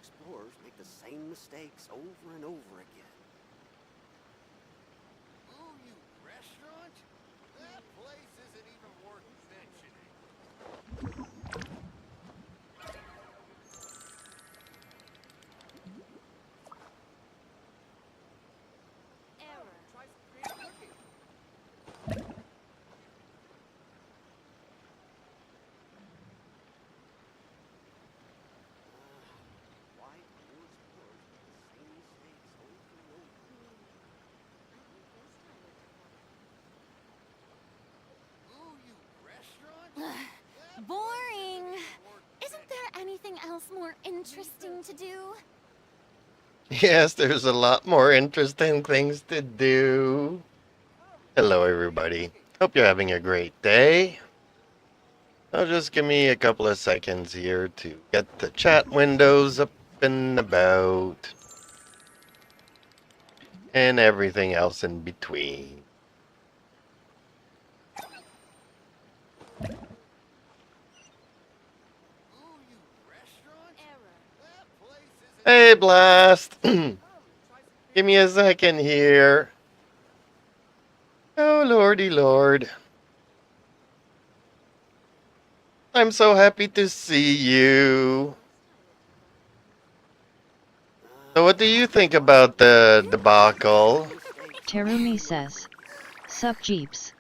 explorers make the same mistakes over and over again. Ooh, you restaurant? That place isn't even worth mentioning. Error. Try some creative cooking. Why do more explorers make the same mistakes over and over again? Ooh, you restaurant? Boring. Isn't there anything else more interesting to do? Yes, there's a lot more interesting things to do. Hello, everybody. Hope you're having a great day. Now, just give me a couple of seconds here to get the chat windows up and about, and everything else in between. Ooh, you restaurant? Error. That place isn't Hey, Blast! Try some Give me a second here. Oh, lordy lord. I'm so happy to see you. So what do you think about the debacle? Terumi says, "Sup Jeeps."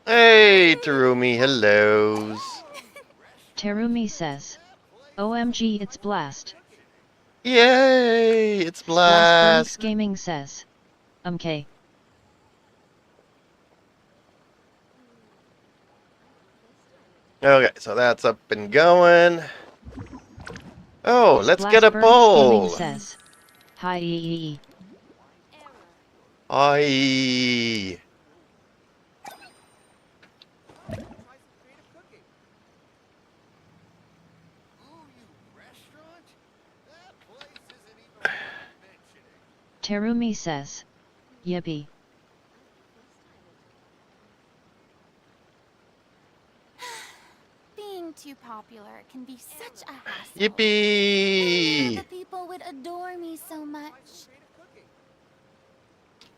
Hey, Terumi, hellos. Terumi says, "OMG it's Blast." Yay, it's Blastburnks Blast. Gaming says, "Okay." Okay, so that's up and going. Oh, let's get a Blastburnks Gaming poll. says, "Hi ee." Error. Aye. Try some creative cooking. Ooh, you restaurant? That place isn't even worth mentioning. Terumi says, "Yippee." Being too popular can be such a hassle. I Yippee. knew the people would adore me so much. Creative cooking.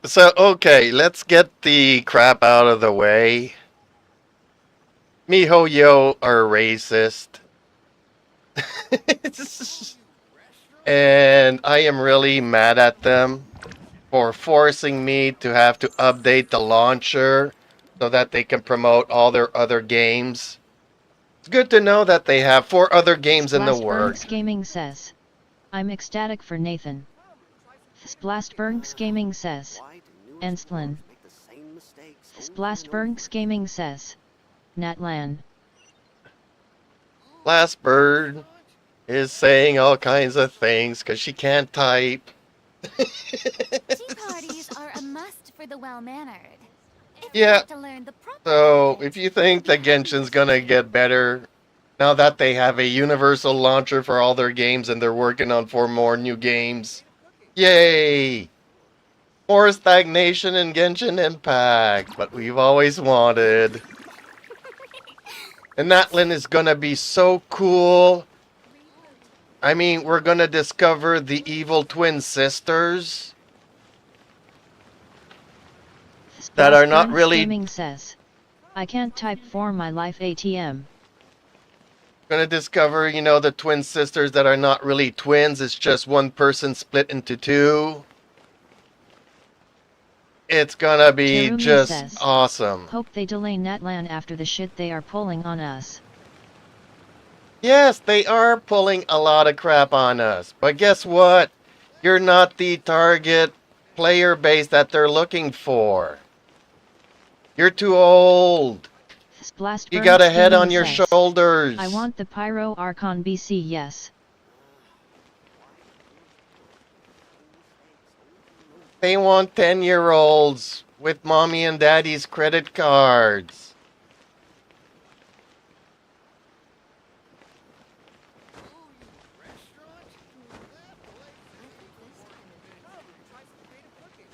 So, okay, let's get the crap out of the way. MiHoYo are racist. And I am really mad at them for forcing me to have to update the launcher so that they can promote all their other games. It's good to know that they have 4 other games in the works. Blastburnks Gaming says, "I'm ecstatic for Nathan." Blastburnks Gaming says, Why do new "Enstlin." explorers make the same mistakes over and over Blastburnks again? Gaming says, "Natlan." Last Bird is saying all kinds of things because she can't type. Tea parties are a must for the well-mannered. If you Yeah, want to learn the proper so etiquette, if you you'll think be that happy Genshin's to gonna see. get better now that they have a universal launcher for all their games and they're working on 4 more new games, yay! More stagnation in Genshin Impact, what we've always wanted. And Natlin is gonna be so cool. I mean, we're gonna discover the evil twin sisters that are not Blastburnks really Gaming says, "I can't type for my life ATM." gonna discover, the twin sisters that are not really twins. It's just one person split into 2. It's gonna be Terumi just says, awesome. "Hope they delay Natlan after the shit they are pulling on us." Yes, they are pulling a lot of crap on us. But guess what? You're not the target player base that they're looking for. You're too old. You got a Blastburnks head Gaming on your says, shoulders. "I want the Pyro Archon BC yes." They want 10-year-olds with mommy and daddy's credit cards. Ooh, you restaurant? That place isn't even worth mentioning. Try some creative cooking.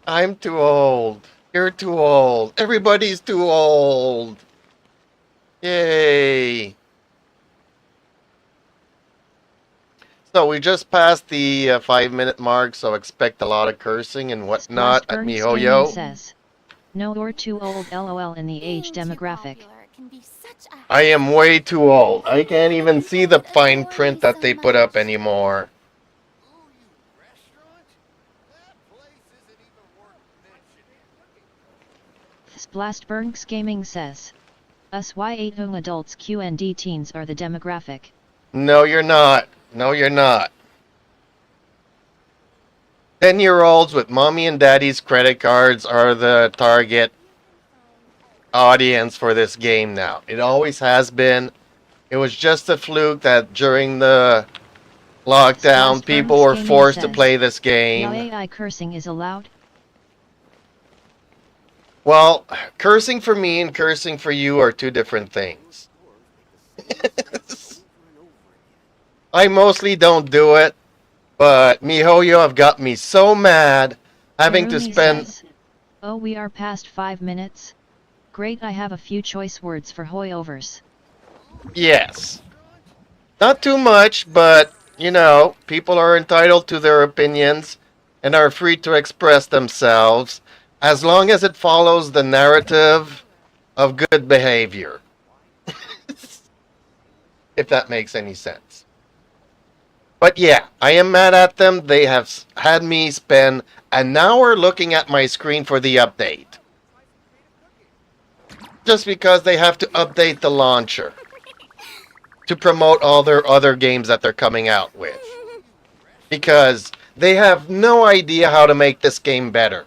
I'm too old. You're too old. Everybody's too old. Yay. So we just passed the 5-minute mark, so expect a lot of cursing and whatnot at Splashburns Gaming MiHoYo. says, no, you're too old. LOL in the age Being too demographic. popular can be such a I am way too old. I can't even see the People fine adore print me that so they put up much. anymore. Ooh, you restaurant? That place isn't even worth mentioning. Splashburns Gaming says, us Y8 young adults QND teens are the demographic. No, you're not. No, you're not. 10-year-olds with mommy and daddy's credit cards are the target audience for this game now. It always has been. It was just a fluke that during the lockdown, people Splashburns were Gaming forced to says, play this Now game. AI cursing is allowed? Well, cursing for me and cursing for you are two different things. I mostly don't do it, but MiHoYo have got me so mad having to Harumi spend... says, oh, we are past 5 minutes? Great, I have a few choice words for hoyovers. Yes. Not too much, but, you know, people are entitled to their opinions and are free to express themselves as long as it follows the narrative of good behavior. If that makes any sense. But yeah, I am mad at them. They have had me spend an hour looking at my screen for the update. Just because they have to update the launcher to promote all their other games that they're coming out with. Because they have no idea how to make this game better.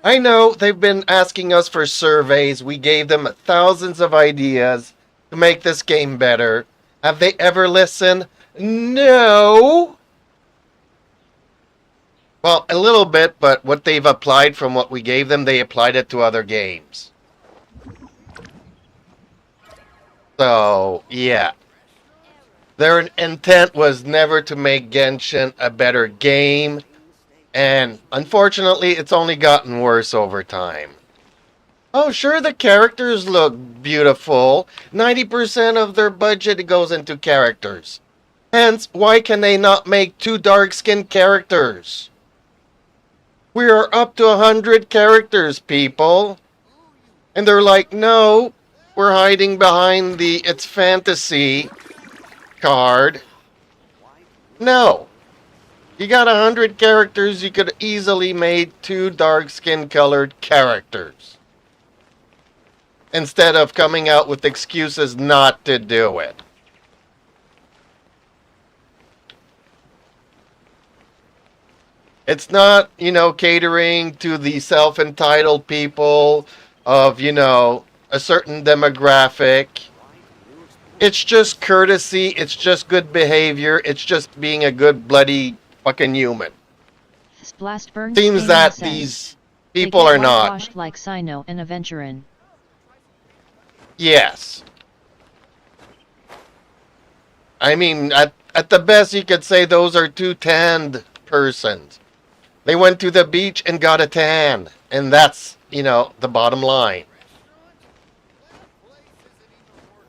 I know they've been asking us for surveys. We gave them thousands of ideas to make this game better. Have they ever listened? No. Well, a little bit, but what they've applied from what we gave them, they applied it to other games. So, yeah. Their intent was never to make Genshin a better game. And unfortunately, it's only gotten worse over time. Oh, sure, the characters look beautiful. 90% of their budget goes into characters. Hence, why can they not make 2 dark-skinned characters? We are up to 100 characters, people. And they're like, no, we're hiding behind the it's fantasy card. No. You got 100 characters, you could easily made 2 dark-skin colored characters. Instead of coming out with excuses not to do it. It's not, you know, catering to the self-entitled people of, you know, a certain demographic. It's just courtesy, it's just good behavior, it's just being a good bloody fucking human. Splashburns Seems Gaming that says, these they people get are not. whitewashed like Sino and Aventurin. Yes. I mean, at the best you could say those are 2 tanned persons. They went to the beach and got a tan. And that's, you know, the bottom line.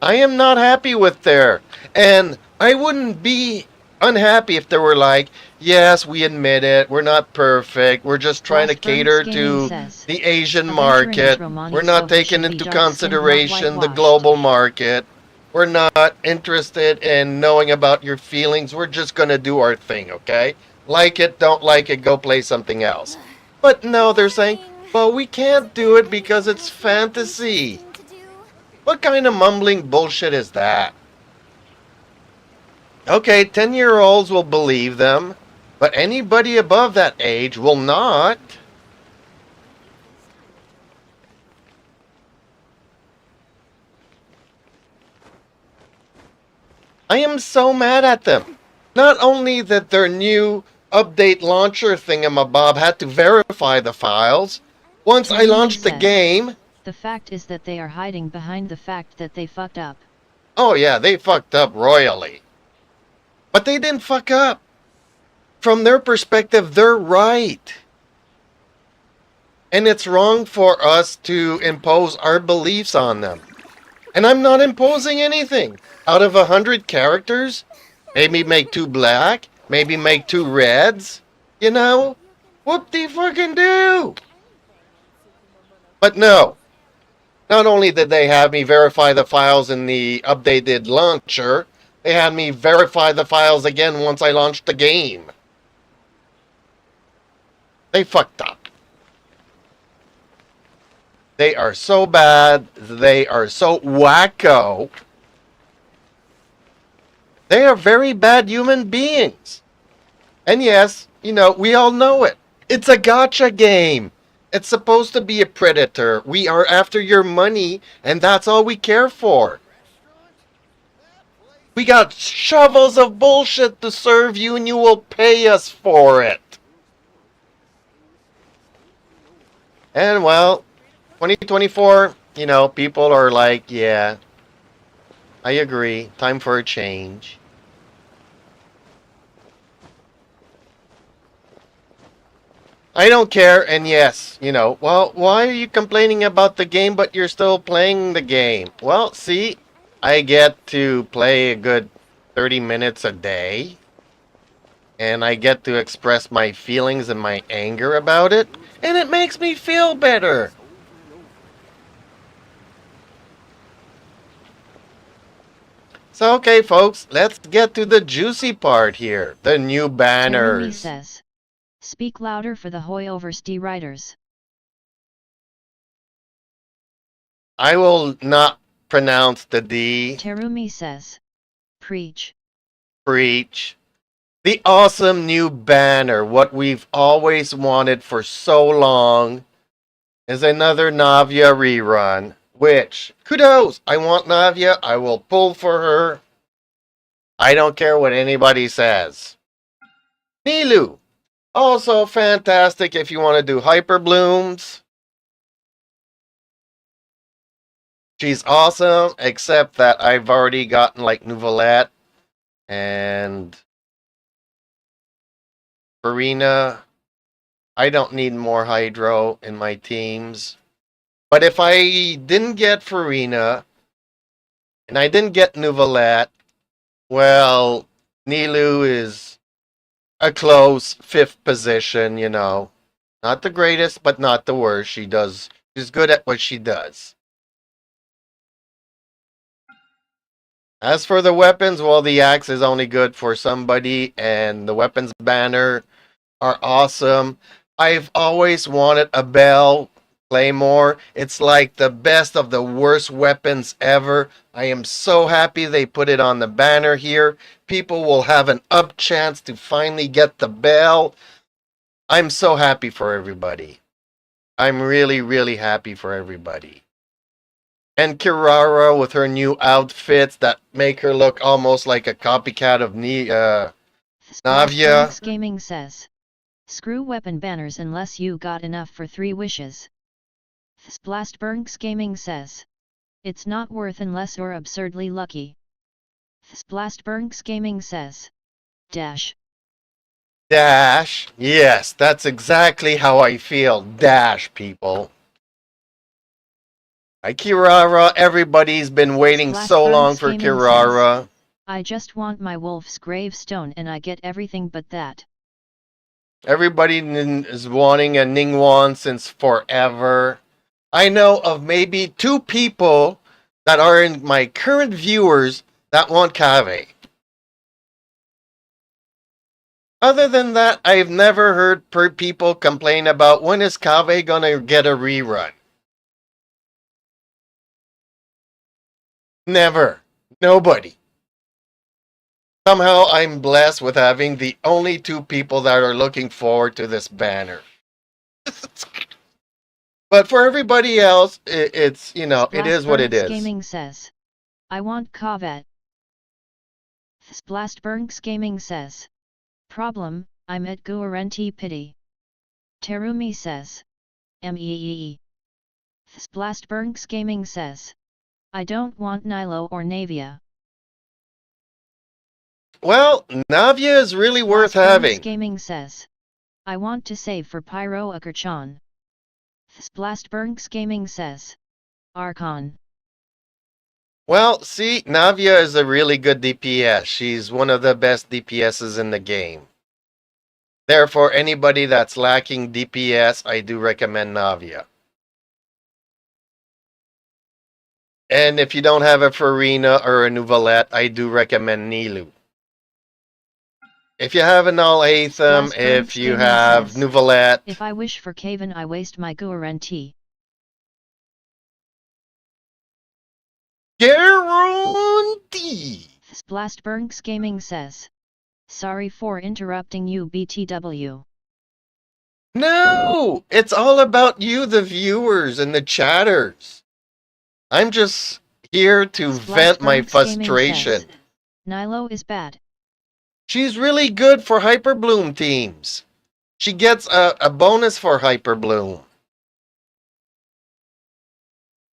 I am not happy with their... And I wouldn't be unhappy if they were like, yes, we admit it, we're not perfect, we're just trying to cater to the Asian market, we're not taking into consideration the global market, we're not interested in knowing about your feelings, we're just gonna do our thing, okay? Like it, don't like it, go play something else. But no, they're saying, well, we can't do it because it's fantasy. What kind of mumbling bullshit is that? Okay, 10-year-olds will believe them, but anybody above that age will not. I am so mad at them. Not only that their new update launcher thingamabob had to verify the files. Once I launched the game... The fact is that they are hiding behind the fact that they fucked up. Oh yeah, they fucked up royally. But they didn't fuck up. From their perspective, they're right. And it's wrong for us to impose our beliefs on them. And I'm not imposing anything. Out of 100 characters, Maybe make 2 black. Maybe make 2 reds. You know? Whoop de fucking do. But no. Not only did they have me verify the files in the updated launcher, they had me verify the files again once I launched the game. They fucked up. They are so bad. They are so wacko. They are very bad human beings. And yes, you know, we all know it. It's a gacha game. It's supposed to be a predator. We are after your money, and that's all we care for. We got shovels of bullshit to serve you, and you will pay us for it. And well, 2024, you know, people are like, yeah, I agree. Time for a change. I don't care, and yes, you know, well, why are you complaining about the game but you're still playing the game? Well, see, I get to play a good 30 minutes a day, and I get to express my feelings and my anger about it, and it makes me feel better. So, okay, folks, let's get to the juicy part here. The new Terumi banners. says. Speak louder for the Hoyoverse writers. I will not pronounce the D. Terumi says. Preach. Preach. The awesome new banner, what we've always wanted for so long, is another Navia rerun. Which, kudos! I want Navia. I will pull for her. I don't care what anybody says. Nilu. Also fantastic if you want to do hyper blooms. She's awesome, except that I've already gotten like Nouvelette and Farina. I don't need more Hydro in my teams. But if I didn't get Farina and I didn't get Nouvelette, well, Nilu is a close 5th position, you know. Not the greatest, but not the worst. She's good at what she does. As for the weapons, well, the axe is only good for somebody, and the weapons banner are awesome. I've always wanted a bell claymore. It's like the best of the worst weapons ever. I am so happy they put it on the banner here. People will have an up chance to finally get the bell. I'm so happy for everybody. I'm really, really happy for everybody. And Kirara with her new outfits that make her look almost like a copycat of Navia. Splash Gaming says. Screw weapon banners unless you got enough for 3 wishes. Splastburnks Gaming says. It's not worth unless you're absurdly lucky. Splastburnks Gaming says. Dash. Dash. Yes, that's exactly how I feel. Dash, people. Hi, Kirara. Everybo's been waiting so long for Kirara. I just want my wolf's gravestone and I get everything but that. Everybody is wanting a Ningguang since forever. I know of maybe 2 people that are in my current viewers that want Kaveh. Other than that, I've never heard people complain about when is Kaveh gonna get a rerun. Never. Nobody. Somehow I'm blessed with having the only 2 people that are looking forward to this banner. But for everybody else, it's, you know, it is what it is. Gaming says. I want Kaveh. Splastburnks Gaming says. Problem, I'm at Guarantee Pity. Terumi says. Meee. Splastburnks Gaming says. I don't want Nilo or Navia. Well, Navia is really worth having. Gaming says. I want to save for Pyro Akerchan. Splastburnks Gaming says. Archon. Well, see, Navia is a really good DPS. She's one of the best DPSs in the game. Therefore, anybody that's lacking DPS, I do recommend Navia. And if you don't have a Farina or a Nuvalette, I do recommend Nilu. If you have an Alhaitham, if you have Nuvalette... If I wish for Kaven, I waste my guarantee. Guarantee! Splastburnks Gaming says. Sorry for interrupting you, BTW. No! It's all about you, the viewers and the chatters. I'm just here to vent my frustration. Nilo is bad. She's really good for Hyperbloom teams. She gets a bonus for Hyperbloom.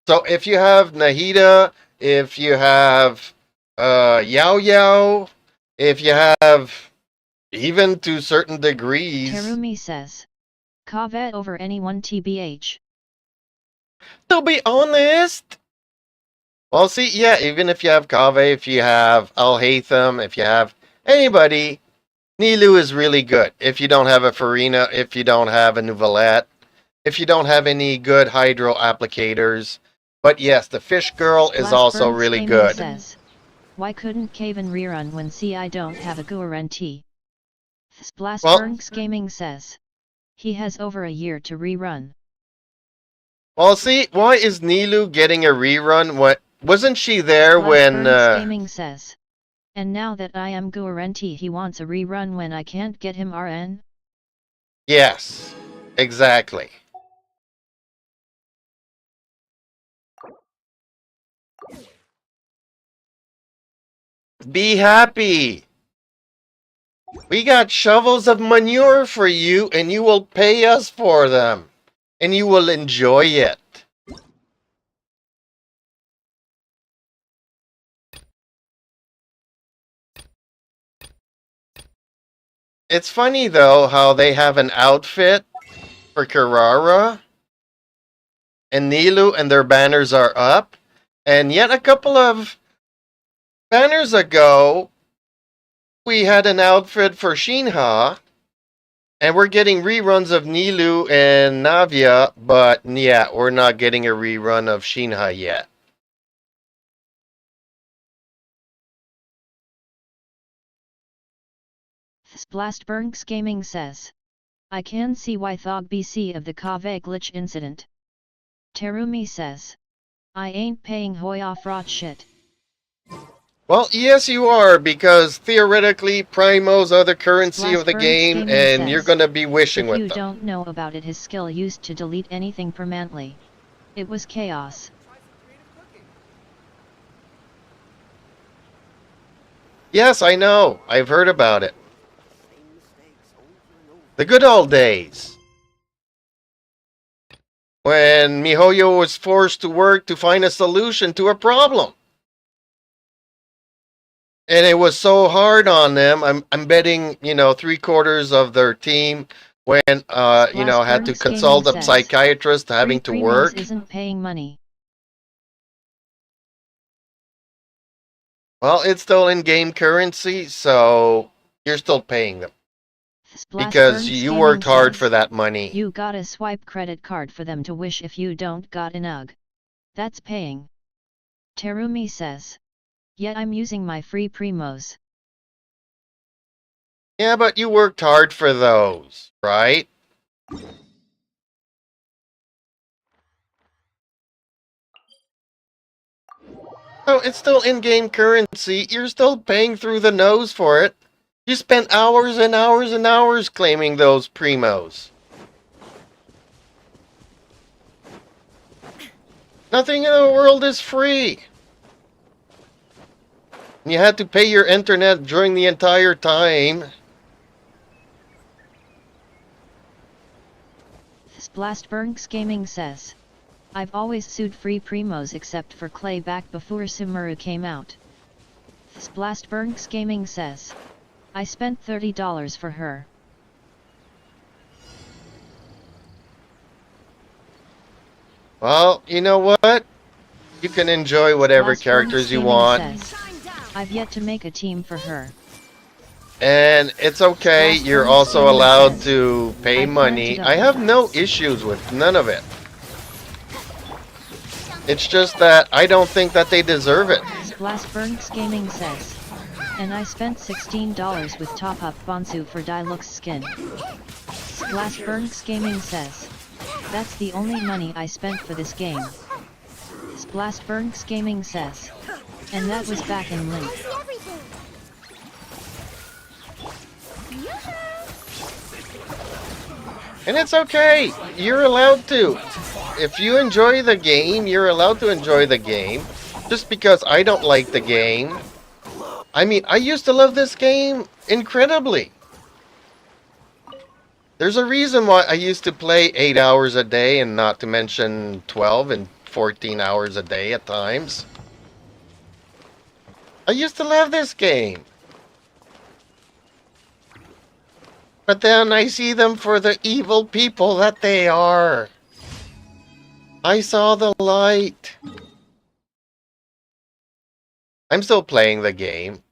So if you have Nahida, if you have Yao Yao, if you have, even to certain degrees... Terumi says. Kaveh over anyone TBH. To be honest... Well, see, yeah, even if you have Kaveh, if you have Alhaitham, if you have anybody, Nilu is really good. If you don't have a Farina, if you don't have a Nuvalette, if you don't have any good hydro applicators. But yes, the Fish Girl is also really good. Says, why couldn't Kaven rerun when I don't have a guarantee? Splastburnks Gaming says. He has over a year to rerun. Well, see, why is Nilu getting a rerun? What wasn't she there when... Gaming says. And now that I am guarantee, he wants a rerun when I can't get him RN? Yes, exactly. Be happy. We got shovels of manure for you, and you will pay us for them. And you will enjoy it. It's funny, though, how they have an outfit for Kirara and Nilu, and their banners are up. And yet a couple of banners ago, we had an outfit for Shinha, and we're getting reruns of Nilu and Navia, but yeah, we're not getting a rerun of Shinha yet. Splastburnks Gaming says. I can see why Thog BC of the Kaveh glitch incident. Terumi says. I ain't paying Hoya fraud shit. Well, yes you are, because theoretically Primos are the currency of the game, and says, you're gonna be wishing with them. If you don't know about it, his skill used to delete anything permanently. It was chaos. Yes, I know. I've heard about it. The good old days. When MiHoYo was forced to work to find a solution to a problem. And it was so hard on them. I'm betting, 3/4 of their team when, had to consult a psychiatrist having to work. Isn't paying money. Well, it's still in-game currency, so you're still paying them. Because you worked hard for that money. You gotta swipe credit card for them to wish if you don't got an UG. That's paying. Terumi says. Yet I'm using my free primos. Yeah, but you worked hard for those, right? So it's still in-game currency. You're still paying through the nose for it. You spent hours and hours and hours claiming those primos. Nothing in the world is free. You had to pay your internet during the entire time. Splastburnks Gaming says. I've always sued free primos except for Clay back before Sumeru came out. Splastburnks Gaming says. I spent $30 for her. Well, you know what? You can enjoy whatever Splash characters you Gaming want. says, I've yet to make a team for her. And it's okay, Splash you're Burns also Gaming allowed says, to pay I plan to money. I double. have no issues with none of it. It's just that I don't think that they deserve it. Splash Burns Gaming says, and I spent $16 with top up Bonsu for Diluxe skin. Splash Burns Gaming says, that's the only money I spent for this game. Splash Burns Gaming says, and that was back in Link. And it's okay. You're allowed to. If you enjoy the game, you're allowed to enjoy the game. Just because I don't like the game. I mean, I used to love this game incredibly. There's a reason why I used to play 8 hours a day and not to mention 12 and 14 hours a day at times. I used to love this game. But then I see them for the evil people that they are. I saw the light. I'm still playing the game.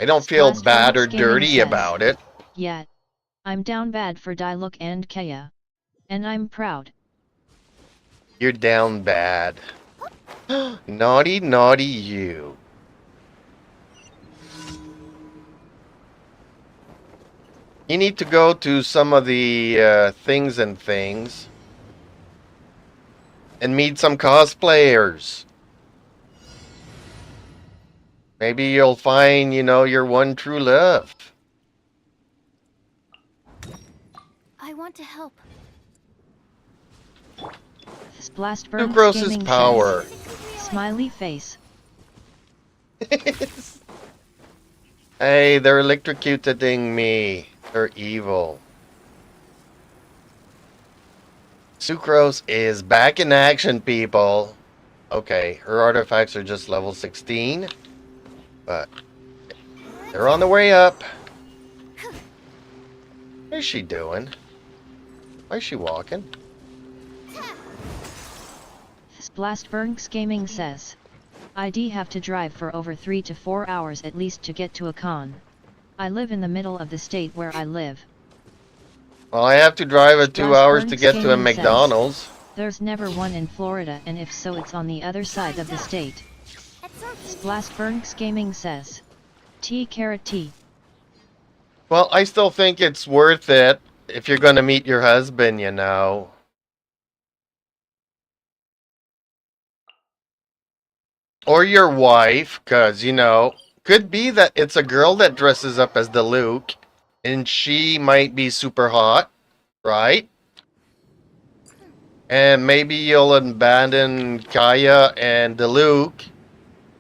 I don't feel Splash bad or Burns Gaming dirty says, about it. yeah, I'm down bad for Diluc and Kaya. And I'm proud. You're down bad. Naughty, naughty you. You need to go to some of the things and meet some cosplayers. Maybe you'll find, you know, your one true love. I want to help. Splash Who Burns grows his Gaming power? says, smiley face. Hey, they're electrocuting me. They're evil. Sucrose is back in action, people. Okay, her artifacts are just level 16. But they're on the way up. What is she doing? Why is she walking? Splash Burns Gaming says, I'd have to drive for over 3 to 4 hours at least to get to a con. I live in the middle of the state where I live. Well, I have to drive at 2 Splash hours to Burns get to a Gaming says, McDonald's. there's never one in Florida, and if so it's on the other side of the state. Splash Burns Gaming says, T. Well, I still think it's worth it if you're gonna meet your husband, you know. Or your wife, because, you know, could be that it's a girl that dresses up as the Luke, and she might be super hot, right? And maybe you'll abandon Kaya and the Luke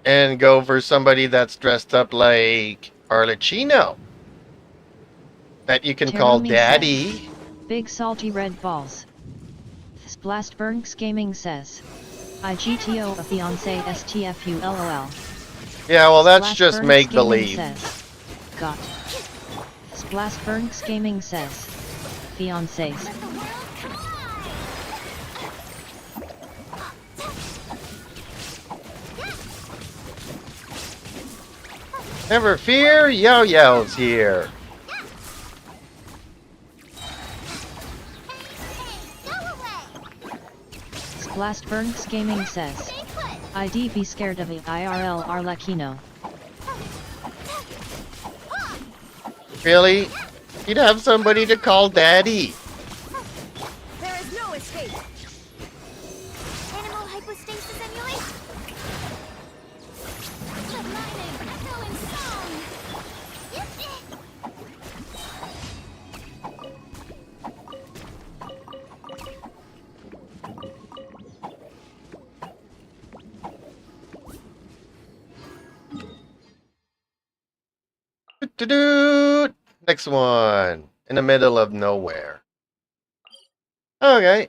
and go for somebody that's dressed up like Arlecchino. That you can call Terumi Daddy. says, big salty red balls. Splash Burns Gaming says, IGTO a fiance STFU LOL. Yeah, well, that's Splash just Burns make Gaming believe. says, got. Splash Burns Gaming says, fiancés. Never fear, Yo-Yo's here. Splash Burns Gaming says, I'd be scared of a IRL Arlecchino. Really? You'd have somebody to call Daddy. There is no escape. Animal hypostasis emulation. The lightning echoing song. Do-do-do. Next one. In the middle of nowhere. Okay.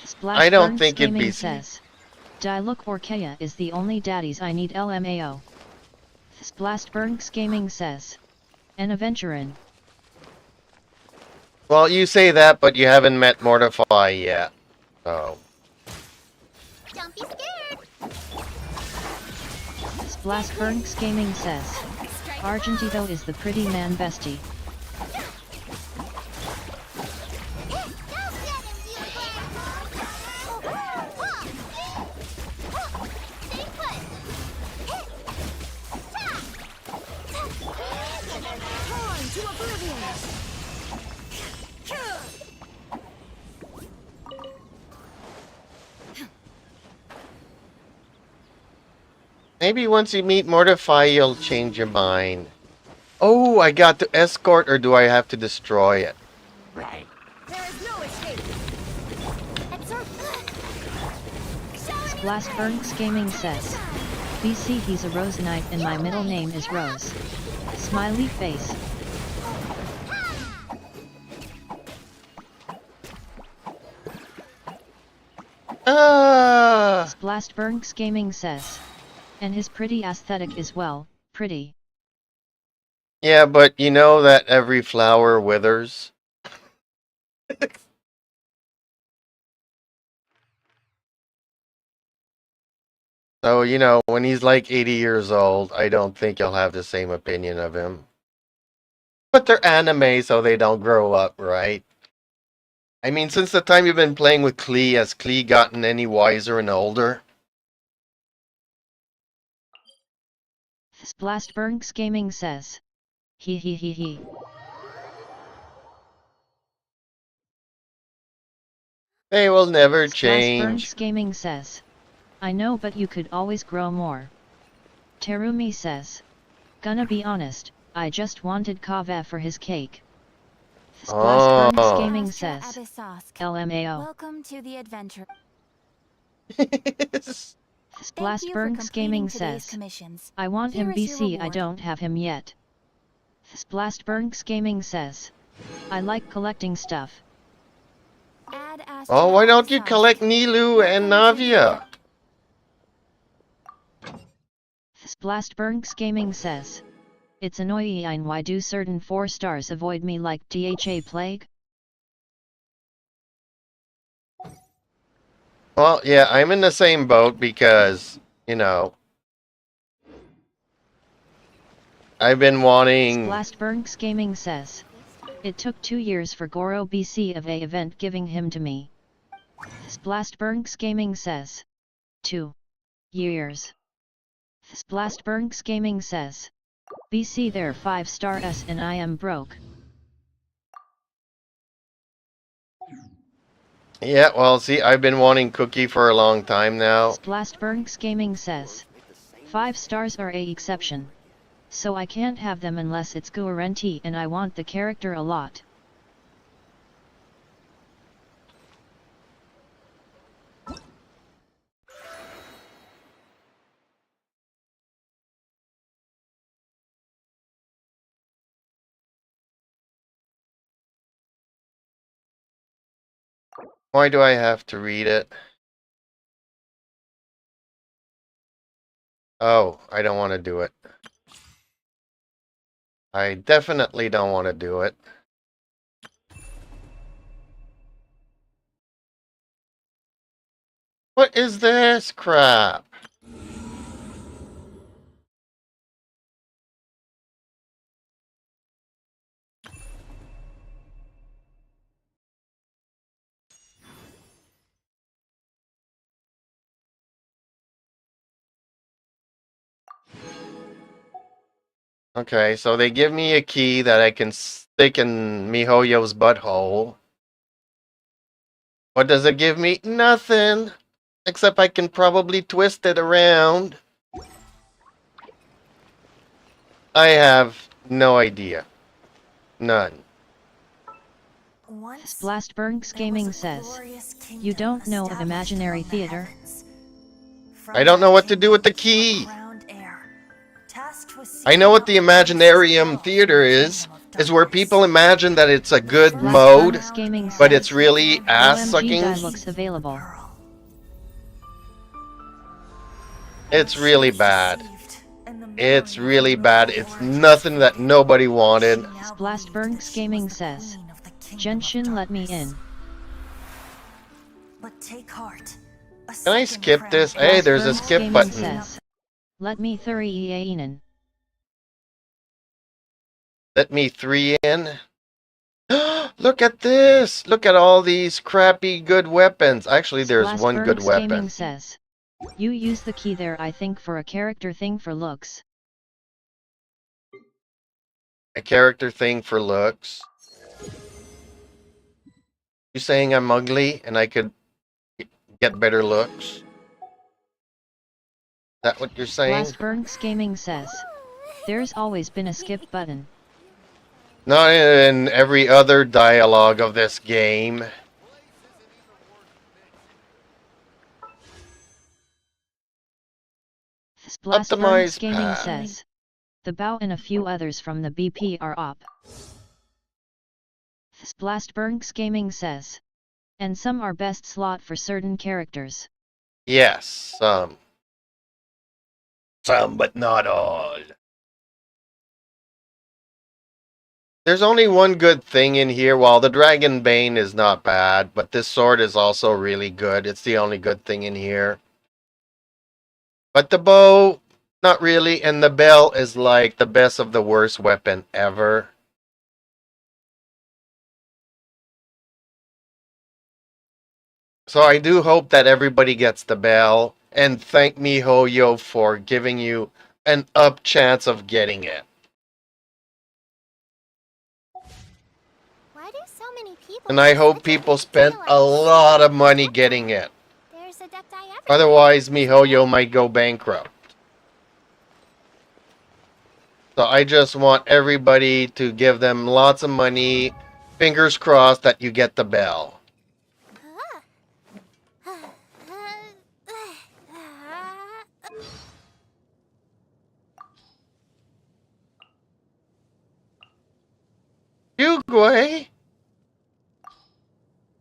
Splash I don't Burns think it'd Gaming be- says, Diluc or Kaya is the only daddies I need LMAO. Splash Burns Gaming says, an Aventurin. Well, you say that, but you haven't met Mortify yet. Oh. Don't be scared. Splashburnks Gaming says, Argentito is the pretty man bestie. Maybe once you meet Mortify, you'll change your mind. Oh, I got to escort, or do I have to destroy it? There is no escape. Splashburnks Gaming says, BC he's a Rose Knight and my middle name is Rose. Smiley face. Splashburnks Gaming says, and his pretty aesthetic is well, pretty. Yeah, but you know that every flower withers. So, you know, when he's like 80 years old, I don't think you'll have the same opinion of him. But they're anime, so they don't grow up, right? I mean, since the time you've been playing with Klee, has Klee gotten any wiser and older? Splashburnks Gaming says, he. They will never change. Splashburnks Gaming says, I know but you could always grow more. Terumi says, gonna be honest, I just wanted kava for his cake. Splashburnks Gaming says, LMAO. Welcome to the adventure. Splashburnks Gaming says, I want him BC, I don't have him yet. Splashburnks Gaming says, I like collecting stuff. Oh, why don't you collect Nilu and Navia? Splashburnks Gaming says, it's annoying why do certain 4 stars avoid me like DHA plague? Well, yeah, I'm in the same boat because, you know, I've been wanting... Splashburnks Gaming says, it took 2 years for Goro BC of a event giving him to me. Splashburnks Gaming says, 2 years. Splashburnks Gaming says, BC there 5-star S and I am broke. Yeah, well, see, I've been wanting Cookie for a long time now. Splashburnks Gaming says, 5 stars are a exception. So I can't have them unless it's guarantee and I want the character a lot. Why do I have to read it? Oh, I don't want to do it. I definitely don't want to do it. What is this crap? Okay, so they give me a key that I can stick in MiHoYo's butthole. What does it give me? Nothing. Except I can probably twist it around. I have no idea. None. Splashburnks Gaming says, you don't know of imaginary theater? I don't know what to do with the key. I know what the Imaginarium Theater is where people imagine that it's a good mode, but it's really ass-sucking. Looks available. It's really bad. It's really bad. It's nothing that nobody wanted. Splashburnks Gaming says, Genshin, let me in. But take heart. Can I skip this? Hey, there's a skip Gaming button. says, let me 3 in. Let me 3 in. Look at this! Look at all these crappy good weapons. Actually, there's one good weapon. Gaming says, you use the key there, I think, for a character thing for looks. A character thing for looks. You saying I'm ugly and I could get better looks? Is that what you're saying? Blastburnks Gaming says, there's always been a skip button. Not in every other dialogue of this game. Blastburnks Optimize Gaming path. says, the bow and a few others from the BP are op. Blastburnks Gaming says, and some are best slot for certain characters. Yes, some. Some, but not all. There's only one good thing in here. While the Dragon Bane is not bad, but this sword is also really good. It's the only good thing in here. But the bow, not really. And the bell is like the best of the worst weapon ever. So I do hope that everybody gets the bell. And thank MiHoYo for giving you an up chance of getting it. Why do so many people? And I hope people spend a lot of money getting it. There's a duck die everywhere. Otherwise, MiHoYo might go bankrupt. So I just want everybody to give them lots of money. Fingers crossed that you get the bell. Yugoi?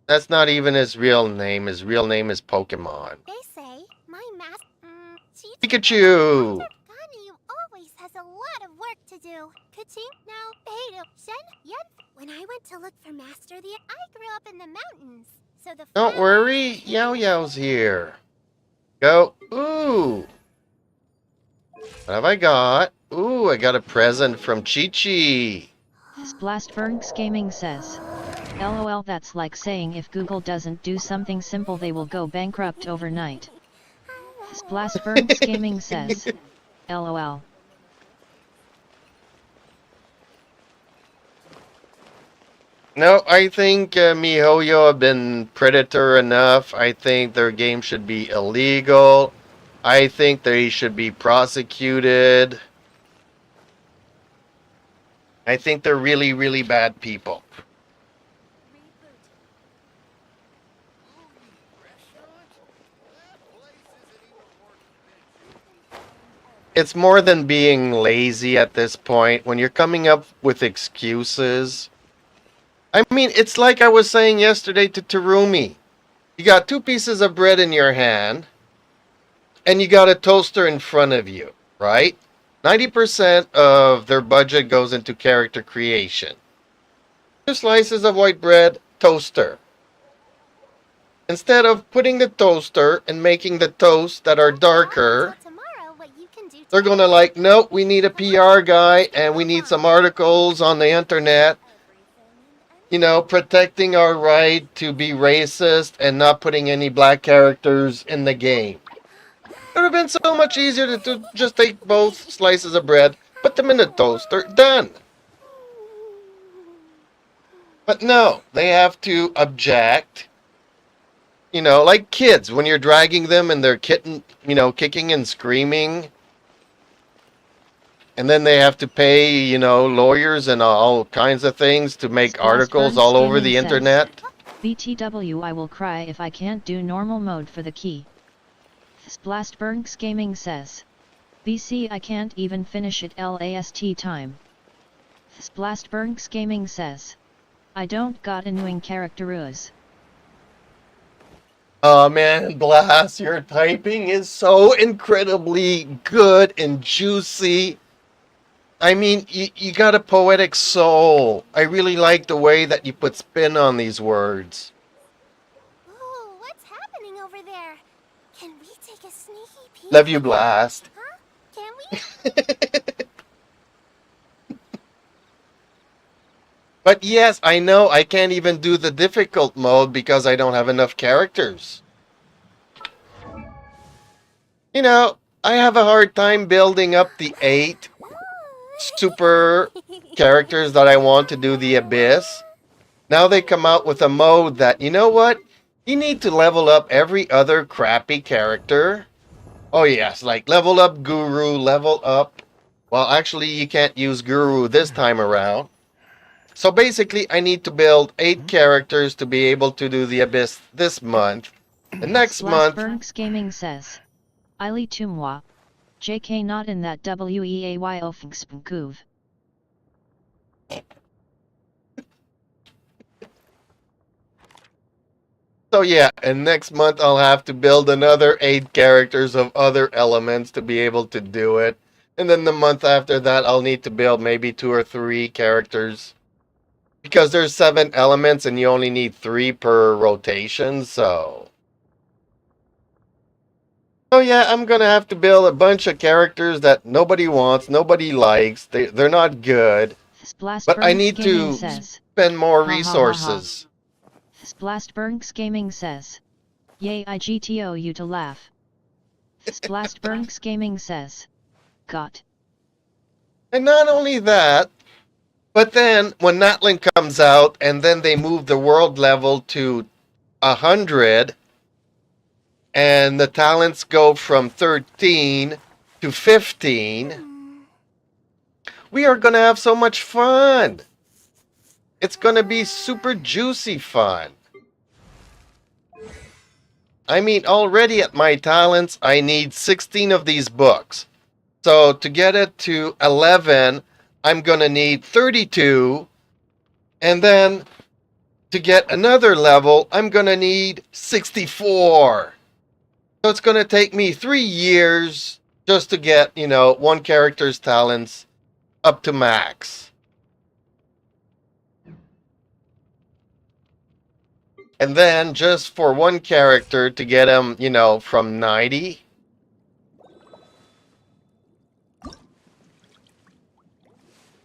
That's not even his real name. His real name is Pokemon. They say my mask. Pikachu! Ganyu always has a lot of work to do. Ka-ching, now, Beidou, Shen, Yen. When I went to look for Master the, I grew up in the mountains. So the Don't worry, Yao Yao's here. Go. Ooh. What have I got? Ooh, I got a present from Chi-Chi. Blastburnks Gaming says, LOL, that's like saying if Google doesn't do something simple they will go bankrupt overnight. Blastburnks Gaming says, LOL. No, I think MiHoYo have been predator enough. I think their game should be illegal. I think they should be prosecuted. I think they're really, really bad people. It's more than being lazy at this point. When you're coming up with excuses. I mean, it's like I was saying yesterday to Terumi. You got 2 pieces of bread in your hand. And you got a toaster in front of you, right? 90% of their budget goes into character creation. 2 slices of white bread, toaster. Instead of putting the toaster and making the toast that are darker, they're gonna like, nope, we need a PR guy and we need some articles on the internet, you know, protecting our right to be racist and not putting any black characters in the game. It would have been so much easier to just take both slices of bread, put them in the toaster, done. But no, they have to object. You know, like kids, when you're dragging them and they're kicking and screaming. And then they have to pay, you know, lawyers and all kinds of things to make articles all over the internet. BTW, I will cry if I can't do normal mode for the key. Blastburnks Gaming says, BC, I can't even finish it last time. Blastburnks Gaming says, I don't got annoying characters. Oh man, Blast, your typing is so incredibly good and juicy. I mean, you got a poetic soul. I really like the way that you put spin on these words. Ooh, what's happening over there? Can we take a sneaky peek? Love you, Blast. Huh? Can we? But yes, I know I can't even do the difficult mode because I don't have enough characters. You know, I have a hard time building up the 8 super characters that I want to do the Abyss. Now they come out with a mode that, you know what? You need to level up every other crappy character. Oh yes, like level up Guru, level up... Well, actually you can't use Guru this time around. So basically I need to build 8 characters to be able to do the Abyss this month. The next month... Burnks Gaming says. Ili Tumwa. JK not in that WEAY ofnxpkuv. So yeah, and next month I'll have to build another 8 characters of other elements to be able to do it. And then the month after that I'll need to build maybe 2 or 3 characters. Because there's 7 elements and you only need 3 per rotation, so... Oh yeah, I'm gonna have to build a bunch of characters that nobody wants, nobody likes, they're not good. But I need to spend more resources. Splastburnks Gaming says. Yay, IGTO you to laugh. Splastburnks Gaming says. Got. And not only that, but then when Natlin comes out and then they move the world level to 100 and the talents go from 13 to 15, we are going to have so much fun. It's going to be super juicy fun. I mean, already at my talents, I need 16 of these books. So to get it to 11, I'm going to need 32. And then to get another level, I'm going to need 64. So it's going to take me 3 years just to get, you know, one character's talents up to max. And then just for one character to get him, you know, from 90.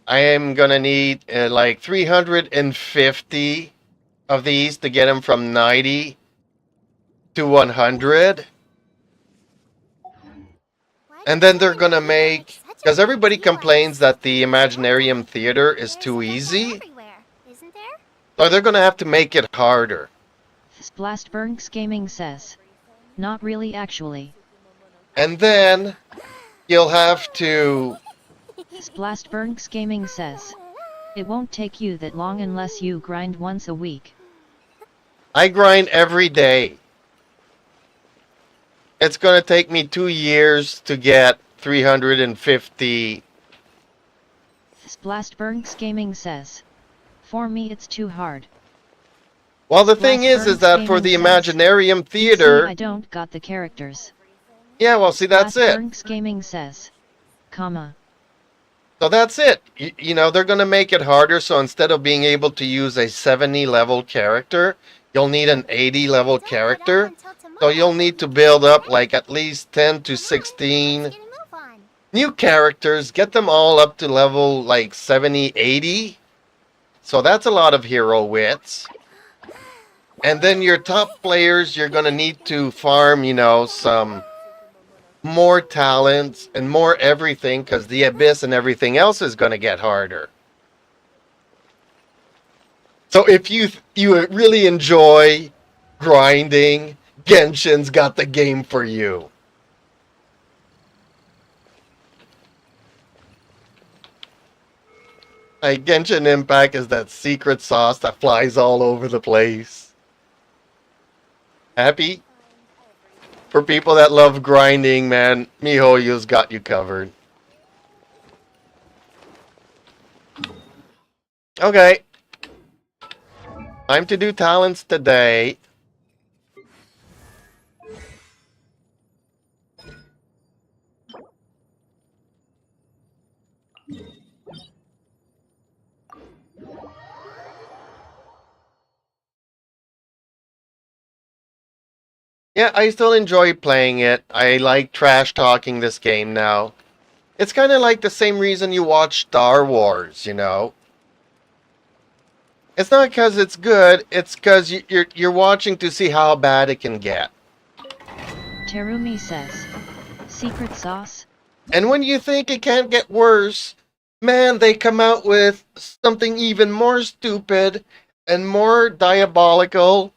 I am going to need like 350 of these to get him from 90 to 100. And then they're going to make... Because everybody complains that the Imaginarium Theater is too easy. So they're going to have to make it harder. Splastburnks Gaming says. Not really actually. And then you'll have to... Splastburnks Gaming says. It won't take you that long unless you grind once a week. I grind every day. It's going to take me 2 years to get 350. Splastburnks Gaming says. For me it's too hard. Well, the thing is that for the Imaginarium Theater... I don't got the characters. Yeah, well, see, that's it. Splastburnks Gaming says. Comma. So that's it. You know, they're going to make it harder, so instead of being able to use a 70 level character, you'll need an 80 level character. So you'll need to build up like at least 10 to 16 new characters, get them all up to level like 70, 80. So that's a lot of hero wits. And then your top players, you're going to need to farm, you know, some more talents and more everything, because the Abyss and everything else is going to get harder. So if you really enjoy grinding, Genshin's got the game for you. Like, Genshin Impact is that secret sauce that flies all over the place. Happy? For people that love grinding, man, MiHoYo's got you covered. Okay. Time to do talents today. Yeah, I still enjoy playing it. I like trash talking this game now. It's kind of like the same reason you watch Star Wars, you know? It's not because it's good, it's because you're watching to see how bad it can get. Terumi says, secret sauce? And when you think it can't get worse, man, they come out with something even more stupid and more diabolical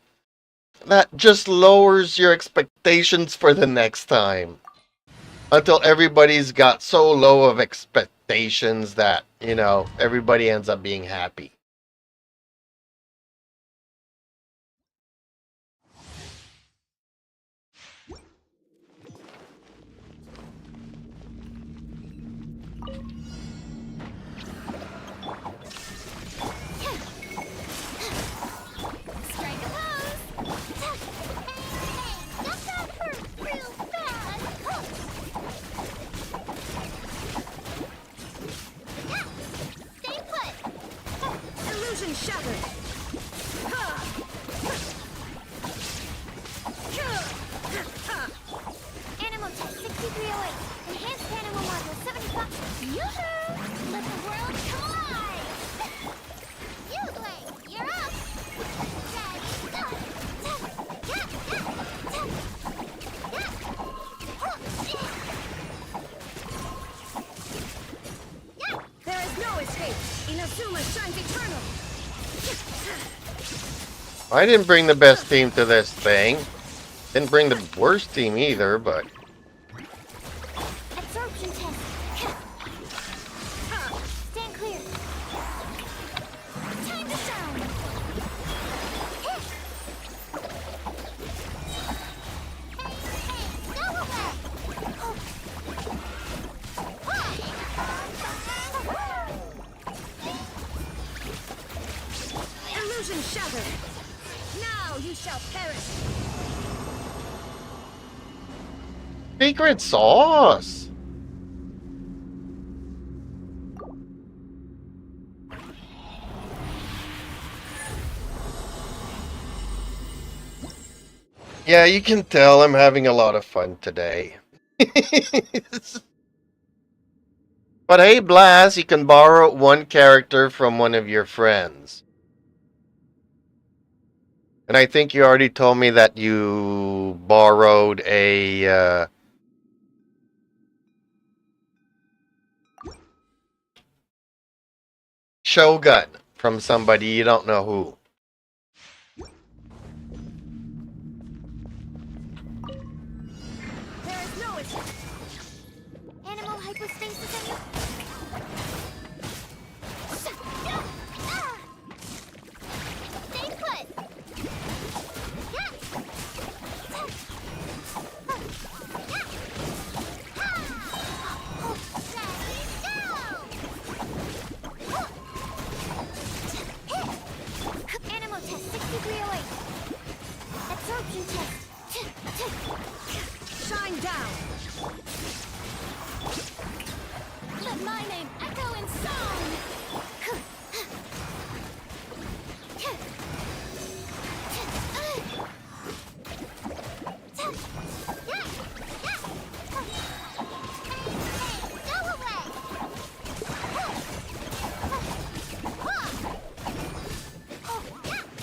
that just lowers your expectations for the next time. Until everybody's got so low of expectations that, you know, everybody ends up being happy. Strike a pose. Hey, that got hurt real bad. Yeah, stay put. Illusion shattered. Animal test 6308. Enhanced animal module 75. Yoo-hoo! Let the world come alive! Yoodway, you're up! Ready, go! There is no escape. Inazuma shines eternal. I didn't bring the best team to this thing. Didn't bring the worst team either, but... Absorption test. Stand clear. Time to shine. Hey, go away. Illusion shattered. Now you shall perish. Secret sauce! Yeah, you can tell I'm having a lot of fun today. But hey, Blast, you can borrow one character from one of your friends. And I think you already told me that you borrowed a... Shogun from somebody you don't know who. There is no escape. Animal hypostasis. Stay put. Animal test 6308. Absorption test. Shine down. Let my name echo in song. Go away.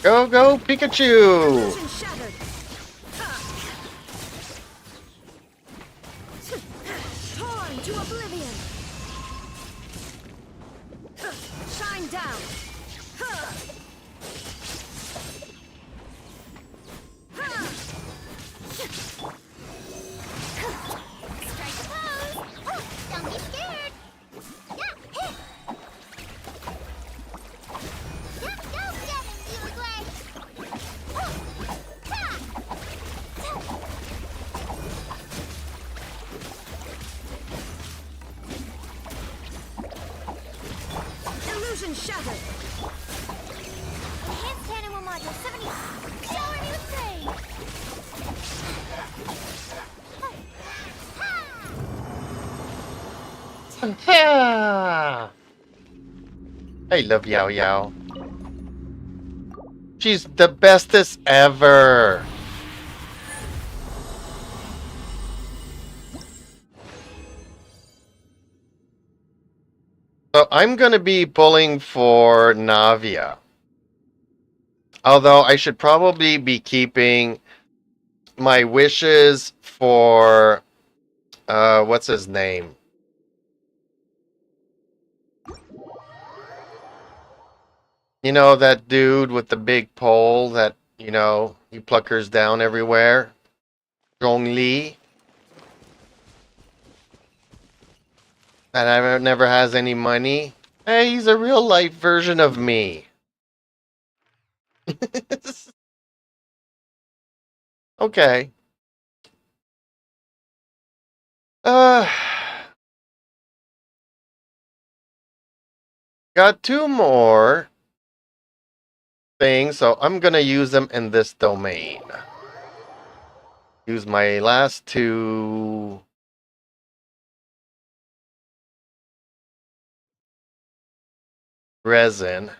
Go, go, Pikachu! Illusion shattered. Torn to oblivion. Shine down. Strike a pose. Don't be scared. Yeah, hit. Yeah, go get him, Uruguay. Illusion shattered. Enhanced animal module 70. Shower new thing. I love Yao Yao. She's the bestest ever. So I'm going to be pulling for Navia. Although I should probably be keeping my wishes for, what's his name? You know, that dude with the big pole that, you know, he pluckers down everywhere? Zhong Li. That never has any money. Hey, he's a real life version of me. Okay. Uh, got two more things, so I'm gonna use them in this domain. Use my last two resin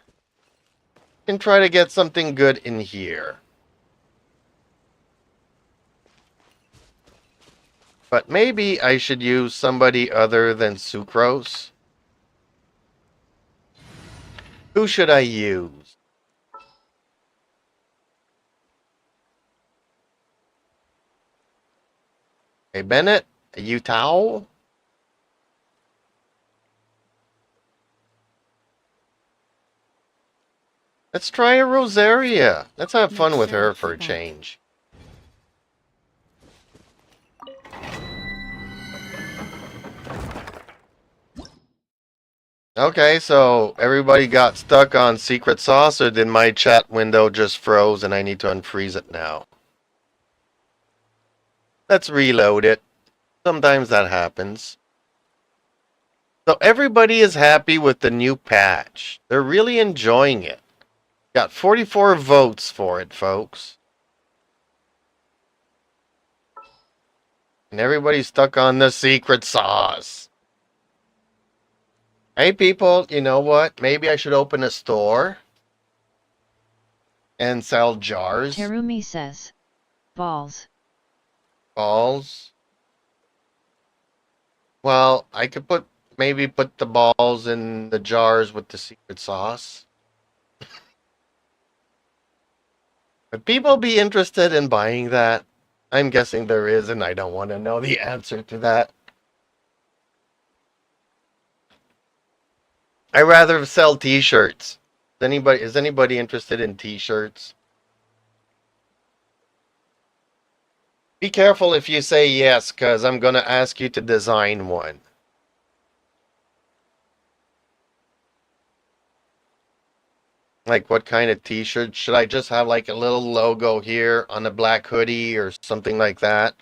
and try to get something good in here. But maybe I should use somebody other than Sucrose. Who should I use? A Bennett? A Utah? Let's try a Rosaria. Let's have fun Make with sure her to for a keep up. change. Okay, so everybody got stuck on secret sauce, or did my chat window just froze and I need to unfreeze it now? Let's reload it. Sometimes that happens. So everybody is happy with the new patch. They're really enjoying it. Got 44 votes for it, folks. And everybody's stuck on the secret sauce. Hey people, you know what? Maybe I should open a store and sell jars. Terumi says. Balls. Balls. Well, I could maybe put the balls in the jars with the secret sauce. Would people be interested in buying that? I'm guessing there is, and I don't want to know the answer to that. I rather sell t-shirts. Is anybody interested in t-shirts? Be careful if you say yes, because I'm going to ask you to design one. Like what kind of t-shirt? Should I just have like a little logo here on a black hoodie or something like that?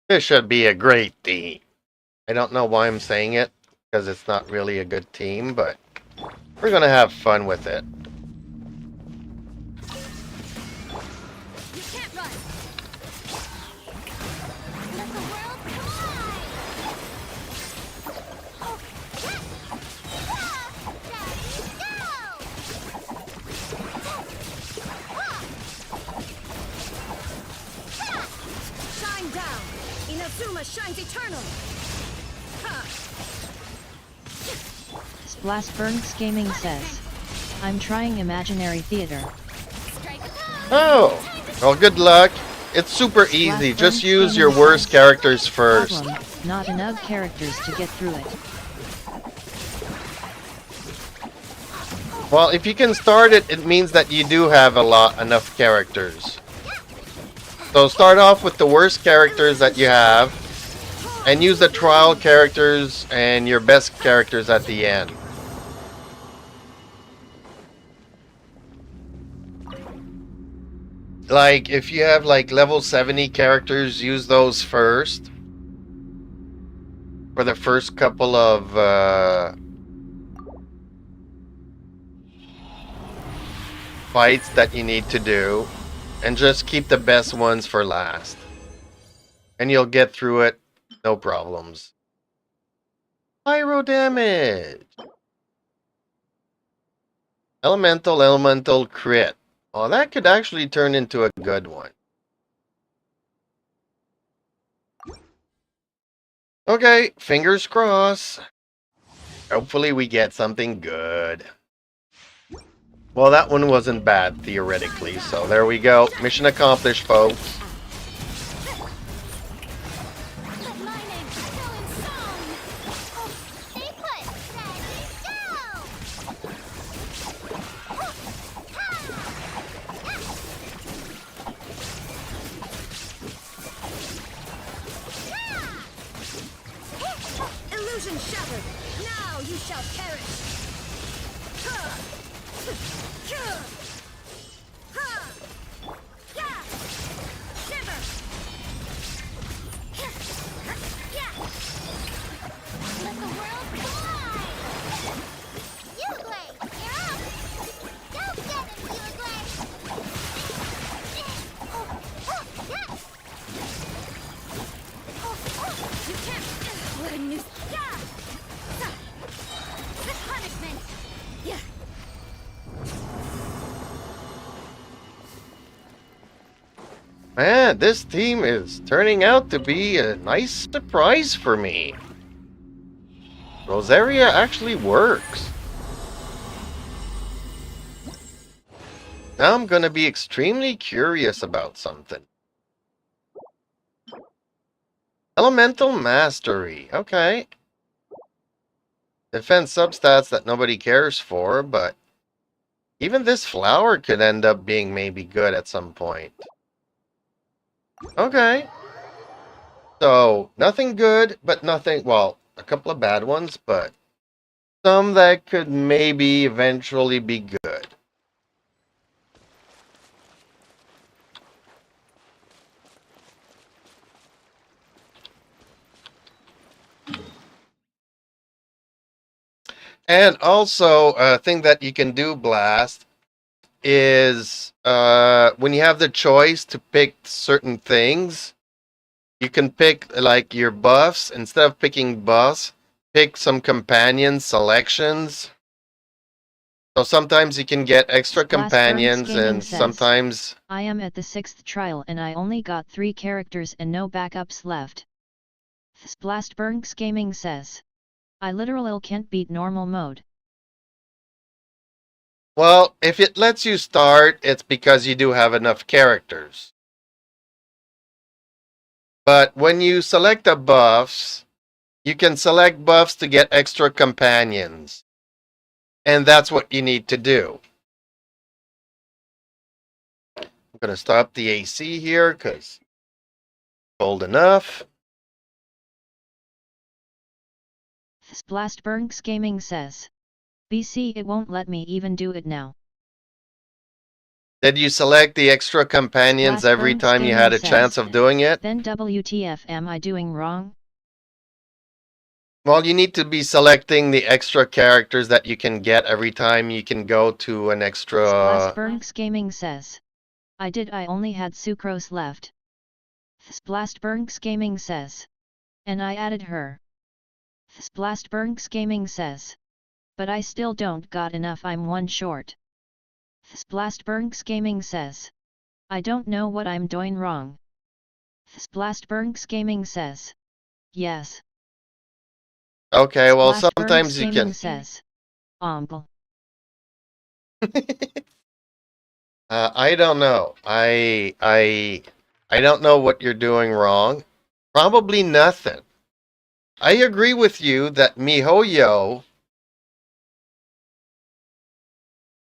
This should be a great theme. I don't know why I'm saying it, because it's not really a good team, but we're going to have fun with it. You can't run. Let the world collide. Oh, yeah. Shine down. Inazuma shines eternal. Splashburnks Gaming says. I'm trying imaginary theater. Oh, well, good luck. It's super easy. Just use your worst characters first. Problem, not enough characters to get through it. Well, if you can start it, it means that you do have enough characters. So start off with the worst characters that you have, and use the trial characters and your best characters at the end. Like, if you have like level 70 characters, use those first. For the first couple of fights that you need to do. And just keep the best ones for last. And you'll get through it, no problems. Pyro damage! Elemental crit. Oh, that could actually turn into a good one. Okay, fingers crossed. Hopefully we get something good. Well, that one wasn't bad, theoretically, so there we go. Mission accomplished, folks. Let my name echo in song. Oh, stay put. Ready, go! Illusion shattered! Now you shall perish! Shiver! Let the world collide! Uglay, you're up! Go get him, Uglay! You can't! What a nuisance! The punishment! Yeah! Man, this team is turning out to be a nice surprise for me. Rosaria actually works. Now I'm gonna be extremely curious about something. Elemental Mastery, okay. Defense substats that nobody cares for, but even this flower could end up being maybe good at some point. Okay. So, nothing good, but nothing, well, a couple of bad ones, but some that could maybe eventually be good. And also, a thing that you can do, Blast, is when you have the choice to pick certain things, you can pick like your buffs. Instead of picking buffs, pick some companion selections. So sometimes you can get extra companions, and sometimes... I am at the 6th trial and I only got 3 characters and no backups left. Splastburnks Gaming says. I literally can't beat normal mode. Well, if it lets you start, it's because you do have enough characters. But when you select the buffs, you can select buffs to get extra companions. And that's what you need to do. I'm going to stop the AC here because it's cold enough. Splastburnks Gaming says. BC, it won't let me even do it now. Did you select the extra companions every time you had a chance of doing it? Then WTF am I doing wrong? Well, you need to be selecting the extra characters that you can get every time you can go to an extra... Splastburnks Gaming says. I only had Sucrose left. Splastburnks Gaming says. And I added her. Splastburnks Gaming says. But I still don't got enough, I'm one short. Splastburnks Gaming says. I don't know what I'm doing wrong. Splastburnks Gaming says. Yes. Okay, well sometimes you can... says. Uncle. I don't know. I don't know what you're doing wrong. Probably nothing. I agree with you that MiHoYo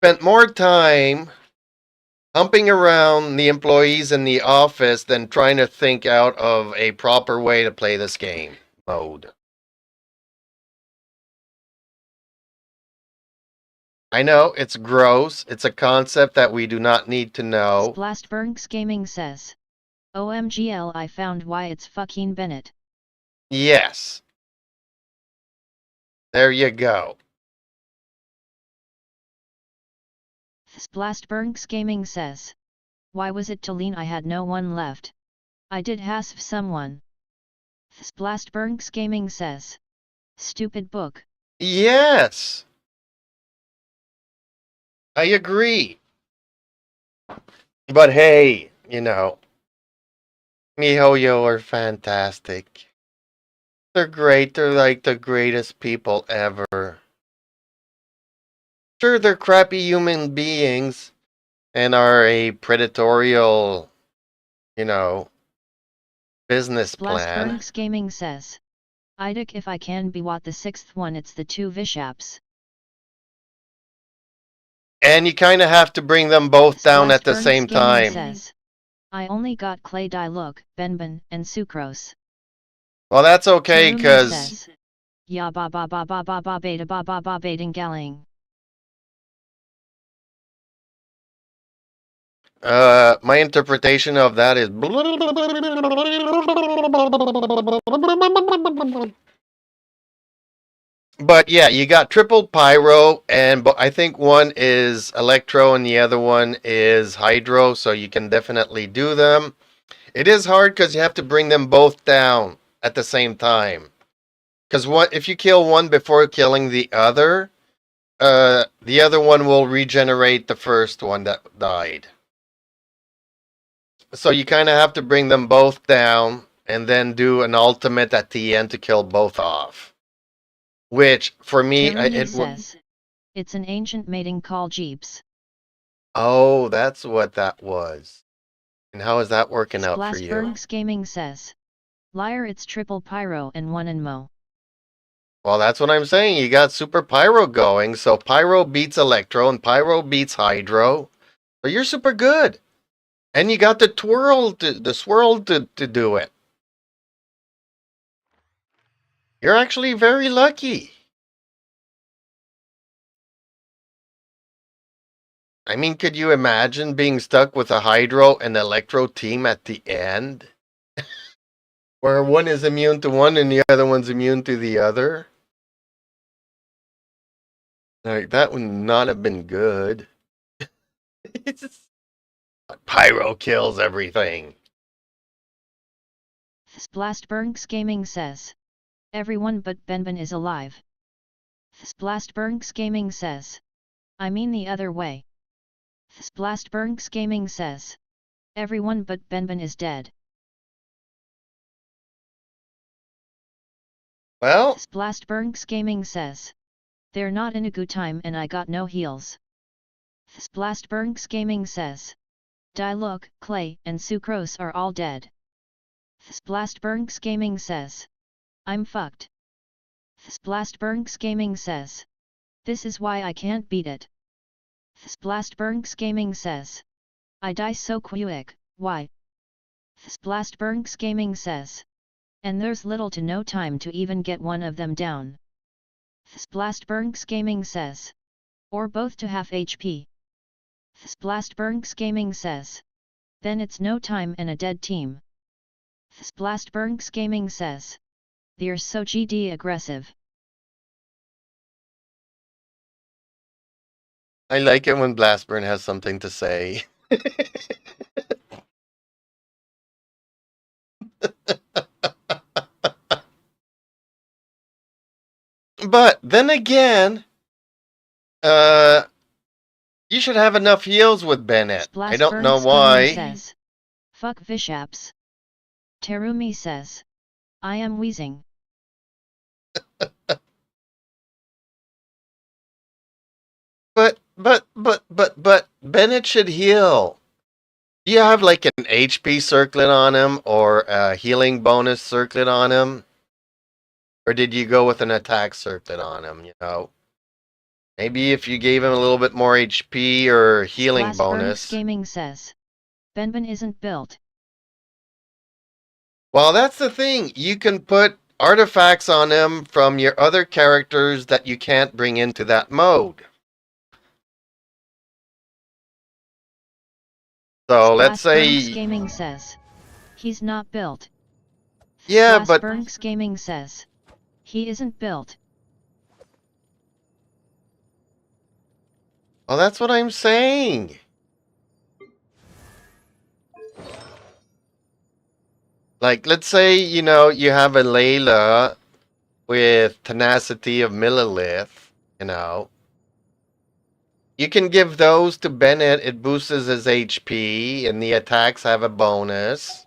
spent more time humping around the employees in the office than trying to think out of a proper way to play this game mode. I know, it's gross. It's a concept that we do not need to know. Splastburnks Gaming says. OMGL, I found why it's fucking Bennett. Yes. There you go. Splastburnks Gaming says. Why was it Talene? I had no one left. I did hasf someone. Splastburnks Gaming says. Stupid book. Yes. I agree. But hey, you know, MiHoYo are fantastic. They're great. They're like the greatest people ever. Sure, they're crappy human beings and are a predatorial, you know, business plan. Blastburnks Gaming says. Idic if I can be what the sixth one it's the two Vishaps. And you kind of have to bring them both down at the Blastburnks same Gaming time. says. I only got Clay Dialog, Benben, and Sucrose. Well, that's okay, Terumi because says. Ya ba ba ba ba ba ba beta ba ba ba beta galing. my interpretation of that is. But yeah, you got triple pyro, and I think one is electro and the other one is hydro, so you can definitely do them. It is hard because you have to bring them both down at the same time. Because if you kill one before killing the other one will regenerate the first one that died. So you kind of have to bring them both down and then do an ultimate at the end to kill both off. Which, for me, Terumi says. It's an ancient mating called JeePs. Oh, that's what that was. And how is that working out for you? Blastburnks Gaming says. Liar it's triple pyro and one and mo. Well, that's what I'm saying. You got super pyro going, so pyro beats electro and pyro beats hydro. So you're super good. And you got the swirl to do it. You're actually very lucky. I mean, could you imagine being stuck with a hydro and electro team at the end? Where one is immune to one and the other one's immune to the other? Like, that would not have been good. Pyro kills everything. Blastburnks Gaming says. Everyone but Benben is alive. Blastburnks Gaming says. I mean the other way. Blastburnks Gaming says. Everyone but Benben is dead. Well, Blastburnks Gaming says. They're not in a good time and I got no heals. Blastburnks Gaming says. Dialog, Clay, and Sucrose are all dead. Blastburnks Gaming says. I'm fucked. Blastburnks Gaming says. This is why I can't beat it. Blastburnks Gaming says. I die so quick, why? Blastburnks Gaming says. And there's little to no time to even get one of them down. Blastburnks Gaming says. Or both to half HP. Blastburnks Gaming says. Then it's no time and a dead team. Blastburnks Gaming says. They're so GD aggressive. I like it when Blastburn has something to say. But then again, you should have enough heals with Bennett. I don't know why. Says, fuck Vishaps. Terumi says, I am wheezing. But Bennett should heal. Do you have like an HP circlet on him or a healing bonus circlet on him? Or did you go with an attack circlet on him, you know? Maybe if you gave him a little bit more HP or healing bonus. Gaming says, Benben isn't built. Well, that's the thing. You can put artifacts on him from your other characters that you can't bring into that mode. So let's say Gaming says he's not built. Yeah, but Burnks Gaming says he isn't built. Well, that's what I'm saying. Like, let's say, you know, you have a Layla with tenacity of Millilith, you know. You can give those to Bennett. It boosts his HP, and the attacks have a bonus.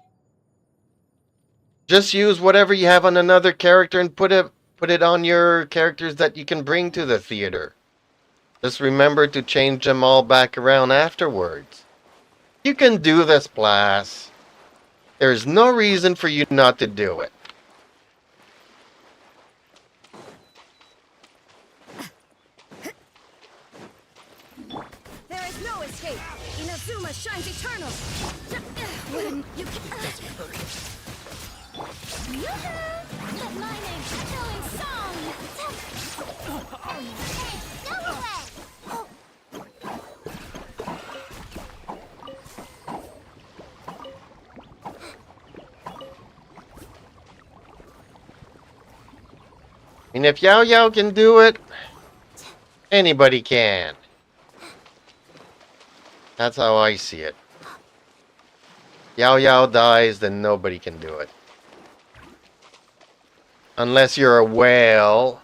Just use whatever you have on another character and put it on your characters that you can bring to the theater. Just remember to change them all back around afterwards. You can do this, Blast. There's no reason for you not to do it. There is no escape. Inazuma shines eternal. When you doesn't hurt. Yoo-hoo! Let my name echo in song! Hey, go away! And if Yao Yao can do it, anybody can. That's how I see it. Yao Yao dies, then nobody can do it. Unless you're a whale.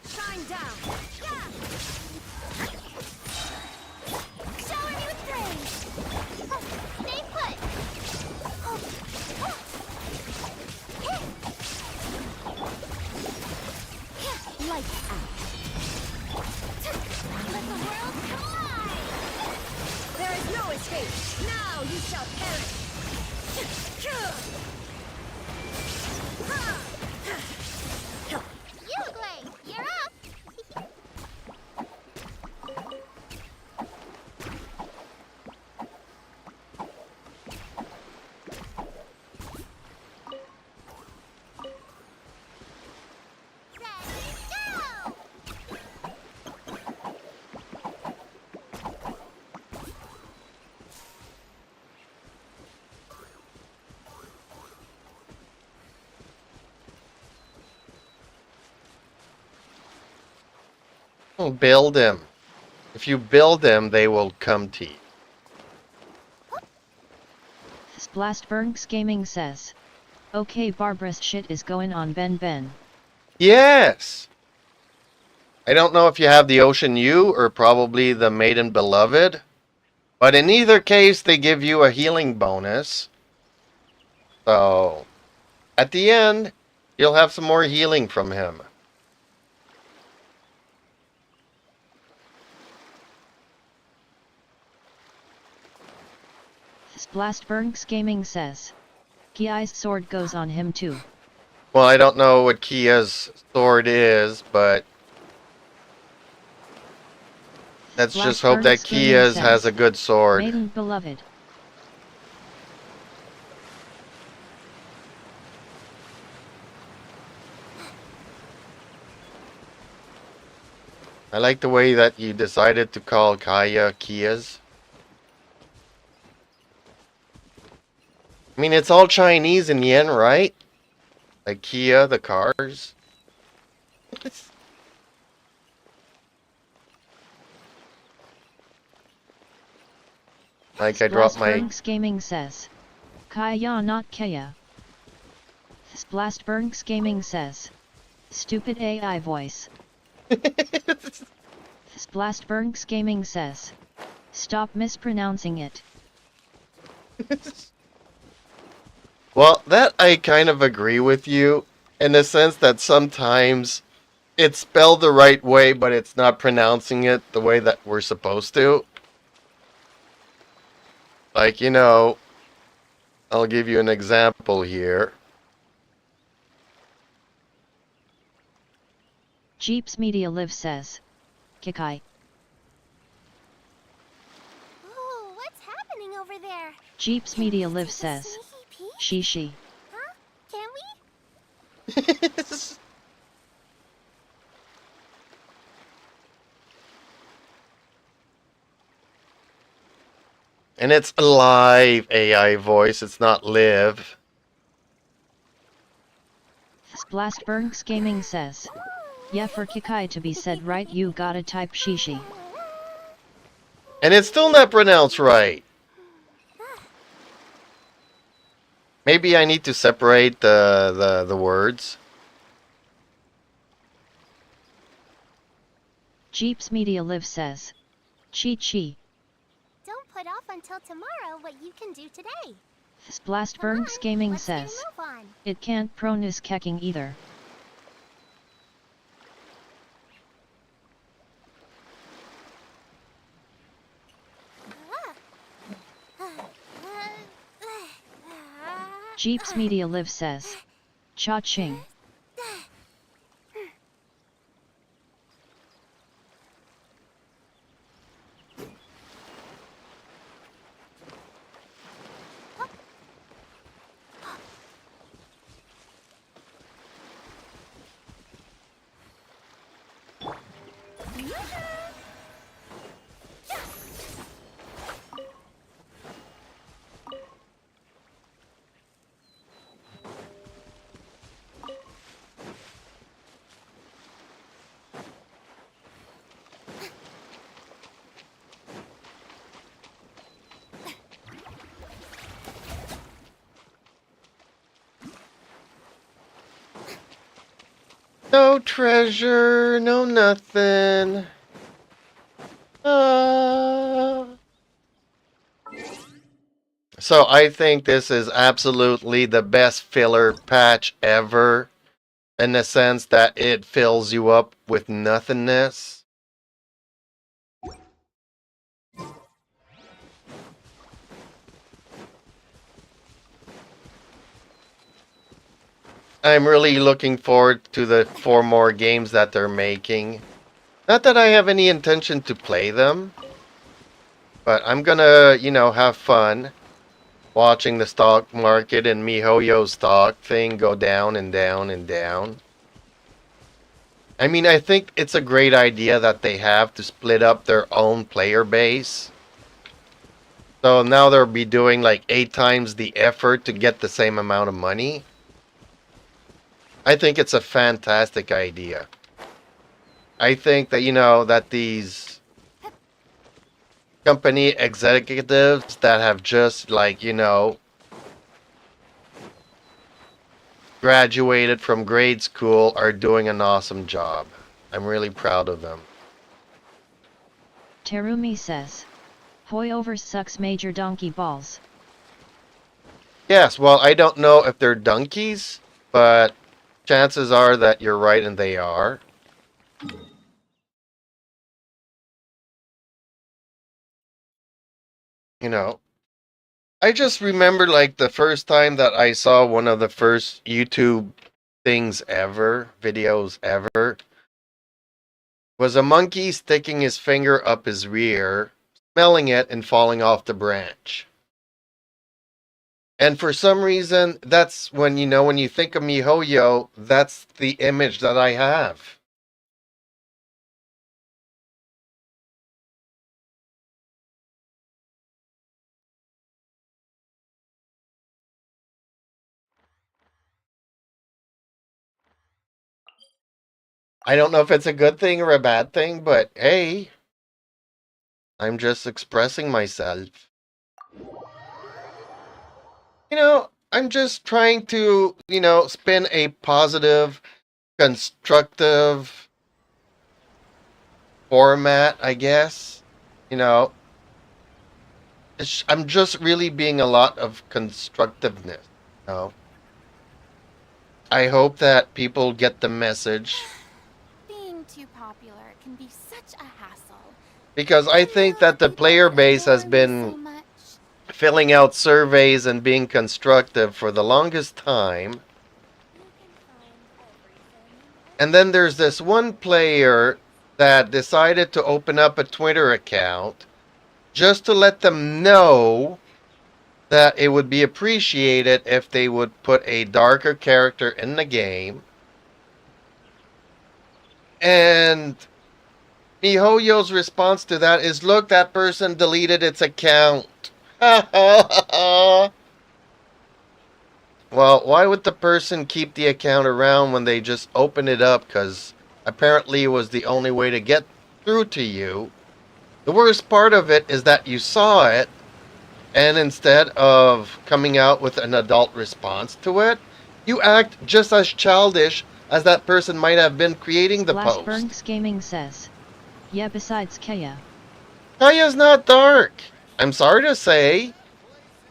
Shine down. Shower me with praise! Stay put! Lights out! Let the world collide! There is no escape. Now you shall perish. Yugling, you're up! Ready, go! Build him. If you build them, they will come to you. Splastburnks Gaming says. Okay, Barbara's shit is going on Ben Ben. Yes! I don't know if you have the Ocean U or probably the Maiden Beloved, but in either case, they give you a healing bonus. So, at the end, you'll have some more healing from him. Splastburnks Gaming says. Kiai's sword goes on him too. Well, I don't know what Kia's sword is, but let's just hope that Splastburnks Gaming Kia's says, has a good sword. Maiden Beloved. I like the way that you decided to call Kaya Kia's. I mean, it's all Chinese in the end, right? Like Kia, the cars. Like I dropped my... Splastburnks Gaming says. Kaya not Kaya. Splastburnks Gaming says. Stupid AI voice. Splastburnks Gaming says. Stop mispronouncing it. Well, that I kind of agree with you, in the sense that sometimes it's spelled the right way, but it's not pronouncing it the way that we're supposed to. Like, you know, I'll give you an example here. JeePs Media Live says. Kikai. Ooh, what's happening over there? JeePs Media Live Take a says. sneaky peek? Shishi. Huh? Can we? And it's a live AI voice, it's not live. Splastburnks Gaming says. Yeah, for Kikai to be said right, you gotta type Shishi. And it's still not pronounced right. Maybe I need to separate the words. Jeeps Media Live says. Chi Chi. Don't put off until tomorrow what you can do today. Splastburnks Gaming let's get a says. move on. It can't pronus kecking either. Jeeps Media Live says. Cha-ching. No treasure, no nothing. So I think this is absolutely the best filler patch ever, in the sense that it fills you up with nothingness. I'm really looking forward to the 4 more games that they're making. Not that I have any intention to play them, but I'm gonna, have fun watching the stock market and MiHoYo's stock thing go down and down and down. I mean, I think it's a great idea that they have to split up their own player base. So now they'll be doing like 8 times the effort to get the same amount of money. I think it's a fantastic idea. I think that, that these company executives that have just graduated from grade school are doing an awesome job. I'm really proud of them. Terumi says. Hoyover sucks major donkey balls. Yes, well, I don't know if they're donkeys, but chances are that you're right and they are. I just remember the first time that I saw one of the first YouTube videos ever, was a monkey sticking his finger up his rear, smelling it and falling off the branch. And for some reason, that's when, when you think of MiHoYo, that's the image that I have. I don't know if it's a good thing or a bad thing, but hey, I'm just expressing myself. I'm just trying to, spin a positive, constructive format, I guess. I'm just really being a lot of constructiveness. I hope that people get the message. Being too popular can be such a hassle. Because I think that the player base has been filling out surveys and being constructive for the longest time. And then there's this one player that decided to open up a Twitter account just to let them know that it would be appreciated if they would put a darker character in the game. And MiHoYo's response to that is, look, that person deleted its account. Well, why would the person keep the account around when they just open it up? Because apparently it was the only way to get through to you. The worst part of it is that you saw it, and instead of coming out with an adult response to it, you act just as childish as that person might have been creating the post. Blastburnks Gaming says. Yeah, besides Kaya. Kaya's not dark. I'm sorry to say.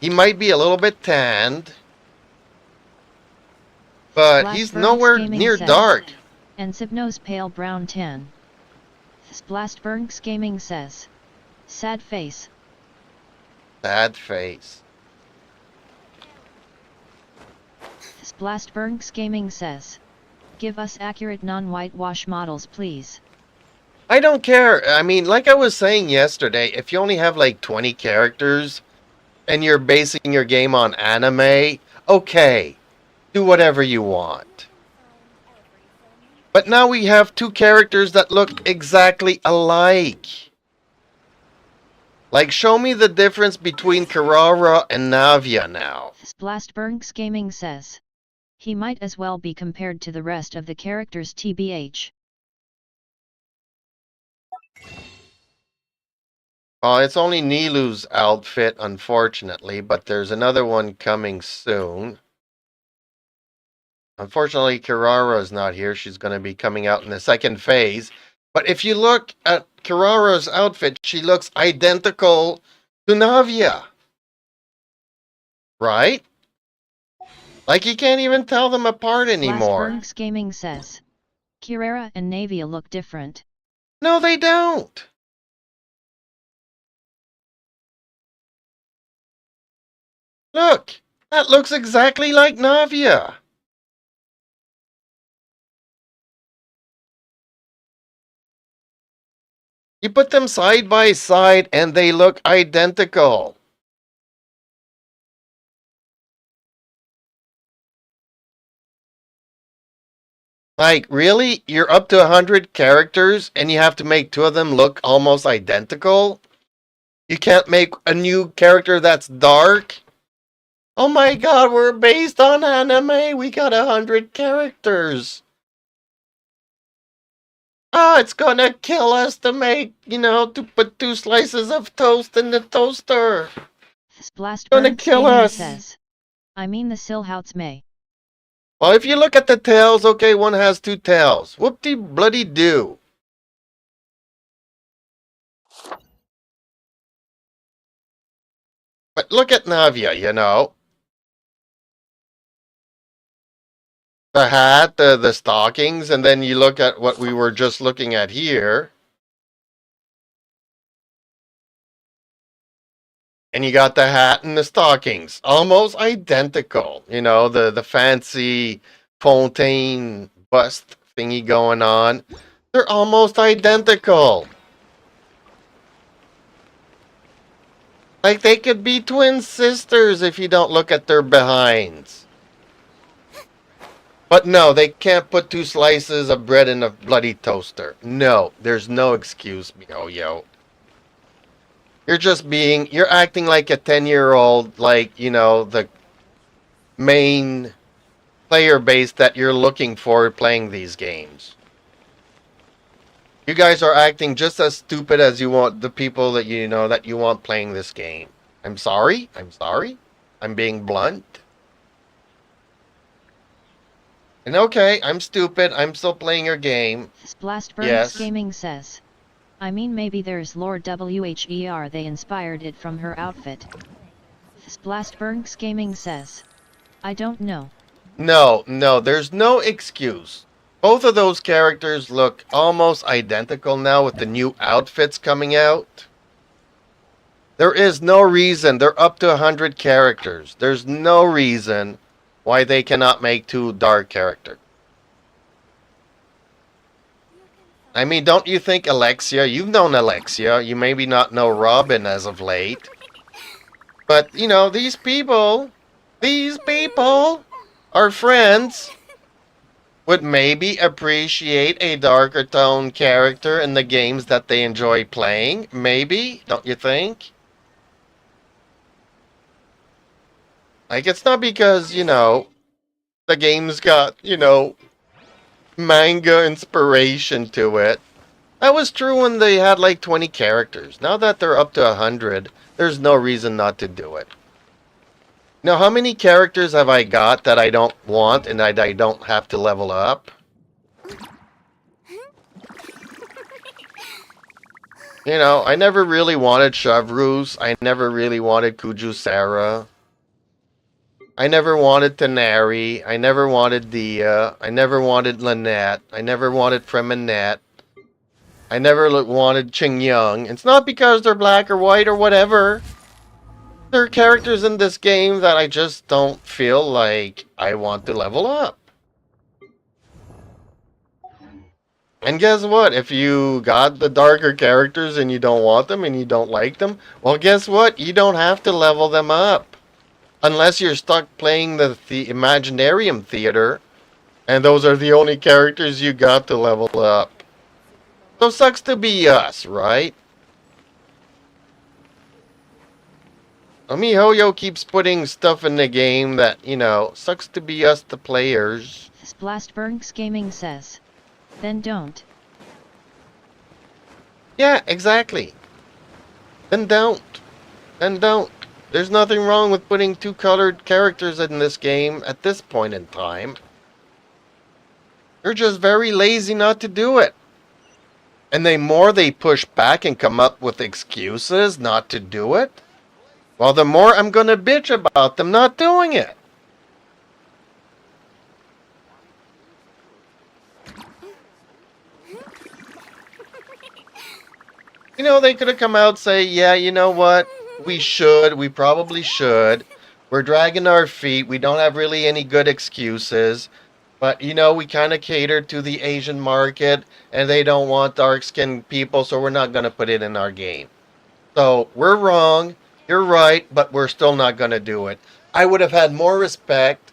He might be a little bit tanned. But he's Splashburnks nowhere Gaming near says, dark. And Sibno's pale brown tan. Splashburnks Gaming says. Sad face. Sad face. Splashburnks Gaming says. Give us accurate non-whitewash models, please. I don't care. I mean, like I was saying yesterday, if you only have like 20 characters and you're basing your game on anime, okay, do whatever you want. But now we have two characters that look exactly alike. Like, show me the difference between Kirara and Navia now. Splashburnks Gaming says. He might as well be compared to the rest of the characters TBH. Oh, it's only Nilu's outfit, unfortunately, but there's another one coming soon. Unfortunately, Kirara's not here. She's going to be coming out in the second phase. But if you look at Kirara's outfit, she looks identical to Navia. Right? Like, you can't even tell them apart anymore. Splashburnks Gaming says. Kirara and Navia look different. No, they don't. Look, that looks exactly like Navia. You put them side by side and they look identical. Like, really? You're up to 100 characters and you have to make two of them look almost identical? You can't make a new character that's dark? Oh my god, we're based on anime. We got 100 characters. Oh, it's gonna kill us to make, to put 2 slices of toast in the toaster. Gonna Splashburnks kill Gaming us. says. I mean the Silhouettes may. Well, if you look at the tails, okay, one has 2 tails. Whoop-de-bloody-do. But look at Navia, The hat, the stockings, and then you look at what we were just looking at here. And you got the hat and the stockings. Almost identical. The fancy Fontaine bust thingy going on. They're almost identical. Like, they could be twin sisters if you don't look at their behinds. But no, they can't put 2 slices of bread in a bloody toaster. No, there's no excuse, yo. You're acting like a 10-year-old, like, the main player base that you're looking for playing these games. You guys are acting just as stupid as you want the people that that you want playing this game. I'm sorry. I'm being blunt. And okay, I'm stupid. I'm still playing your game. Splashburnks Yes. Gaming says. I mean maybe there's Lord WHER they inspired it from her outfit. Splashburnks Gaming says. I don't know. No, there's no excuse. Both of those characters look almost identical now with the new outfits coming out. There is no reason. They're up to 100 characters. There's no reason why they cannot make 2 dark characters. I mean, don't you think Alexia, you've known Alexia, you maybe not know Robin as of late. But, these people are friends, would maybe appreciate a darker tone character in the games that they enjoy playing. Maybe, don't you think? Like, it's not because, the game's got, manga inspiration to it. That was true when they had like 20 characters. Now that they're up to 100, there's no reason not to do it. Now, how many characters have I got that I don't want and that I don't have to level up? You know, I never really wanted Chevrus. I never really wanted Kujusara. I never wanted Tenari. I never wanted Dia. I never wanted Lynette. I never wanted Freminette. I never wanted Qing Yang. It's not because they're black or white or whatever. There are characters in this game that I just don't feel like I want to level up. And guess what? If you got the darker characters and you don't want them and you don't like them, well, guess what? You don't have to level them up. Unless you're stuck playing the Imaginarium Theater, and those are the only characters you got to level up. So sucks to be us, right? MiHoYo keeps putting stuff in the game that, you know, sucks to be us, the players. Splastburnks Gaming says. Then don't. Yeah, exactly. Then don't. Then don't. There's nothing wrong with putting two colored characters in this game at this point in time. They're just very lazy not to do it. And the more they push back and come up with excuses not to do it, well, the more I'm gonna bitch about them not doing it. You know, they could have come out and say, yeah, you know what? We probably should. We're dragging our feet. We don't have really any good excuses. But, you know, we kind of cater to the Asian market, and they don't want dark-skinned people, so we're not going to put it in our game. So, we're wrong. You're right, but we're still not going to do it. I would have had more respect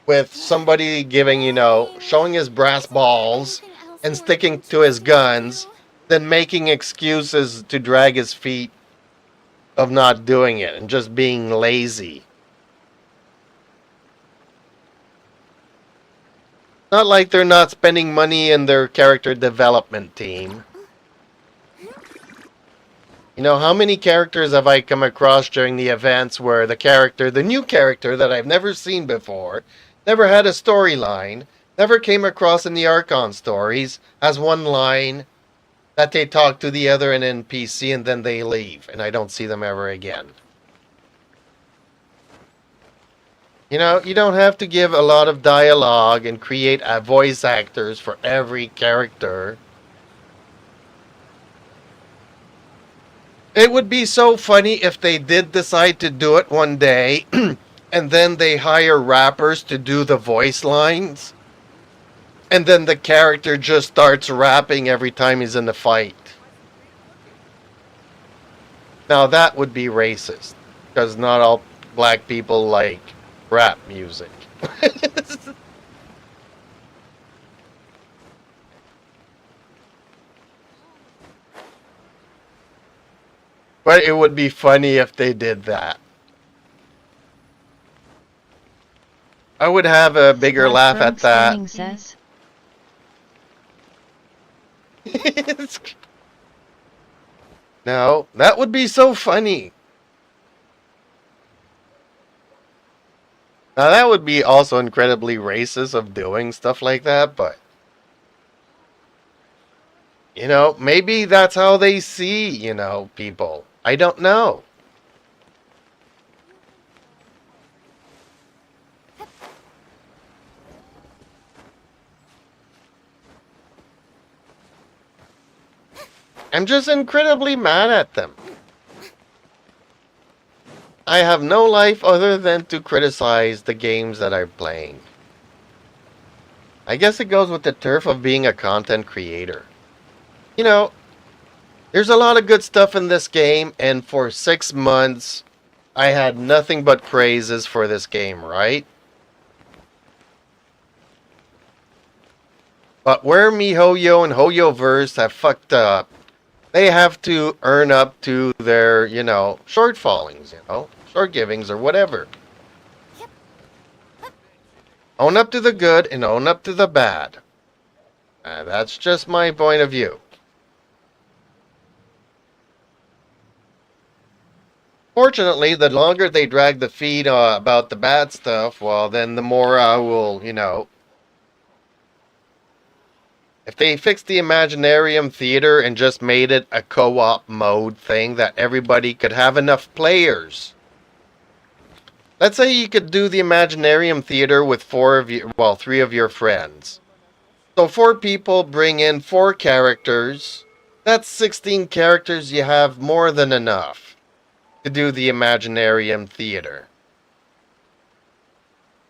with somebody giving, you know, showing his brass balls and sticking to his guns than making excuses to drag his feet of not doing it and just being lazy. Not like they're not spending money in their character development team. You know, how many characters have I come across during the events where the new character that I've never seen before, never had a storyline, never came across in the Archon stories, has one line that they talk to the other NPC and then they leave, and I don't see them ever again. You know, you don't have to give a lot of dialogue and create voice actors for every character. It would be so funny if they did decide to do it one day, and then they hire rappers to do the voice lines. And then the character just starts rapping every time he's in the fight. Now that would be racist, because not all black people like rap music. But it would be funny if they did that. I would have a bigger laugh at that. Gaming says. No, that would be so funny. Now that would be also incredibly racist of doing stuff like that, but you know, maybe that's how they see, you know, people. I don't know. I'm just incredibly mad at them. I have no life other than to criticize the games that I'm playing. I guess it goes with the turf of being a content creator. You know, there's a lot of good stuff in this game, and for 6 months, I had nothing but praises for this game, right? But where MiHoYo and HoYoverse have fucked up, they have to earn up to their, you know, shortfallings, you know, short givings or whatever. Own up to the good and own up to the bad. That's just my point of view. Fortunately, the longer they drag the feet about the bad stuff, well, then the more I will, you know, If they fixed the Imaginarium Theater and just made it a co-op mode thing that everybody could have enough players. Let's say you could do the Imaginarium Theater with 3 of your friends. So 4 people bring in 4 characters. That's 16 characters. You have more than enough to do the Imaginarium Theater.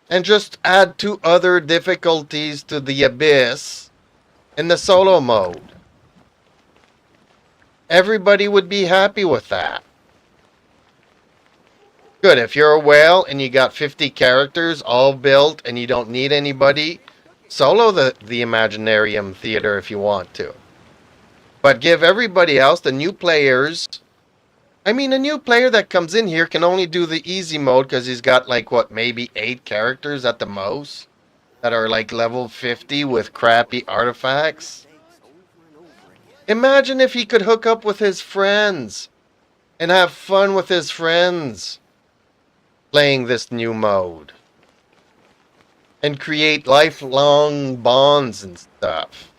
And just add 2 other difficulties to the Abyss in the solo mode. Everybody would be happy with that. Good, if you're a whale and you got 50 characters all built and you don't need anybody, solo the Imaginarium Theater if you want to. But give everybody else, the new players... I mean, a new player that comes in here can only do the easy mode because he's got like, what, maybe 8 characters at the most? That are like level 50 with crappy artifacts. Imagine if he could hook up with his friends and have fun with his friends playing this new mode and create lifelong bonds and stuff.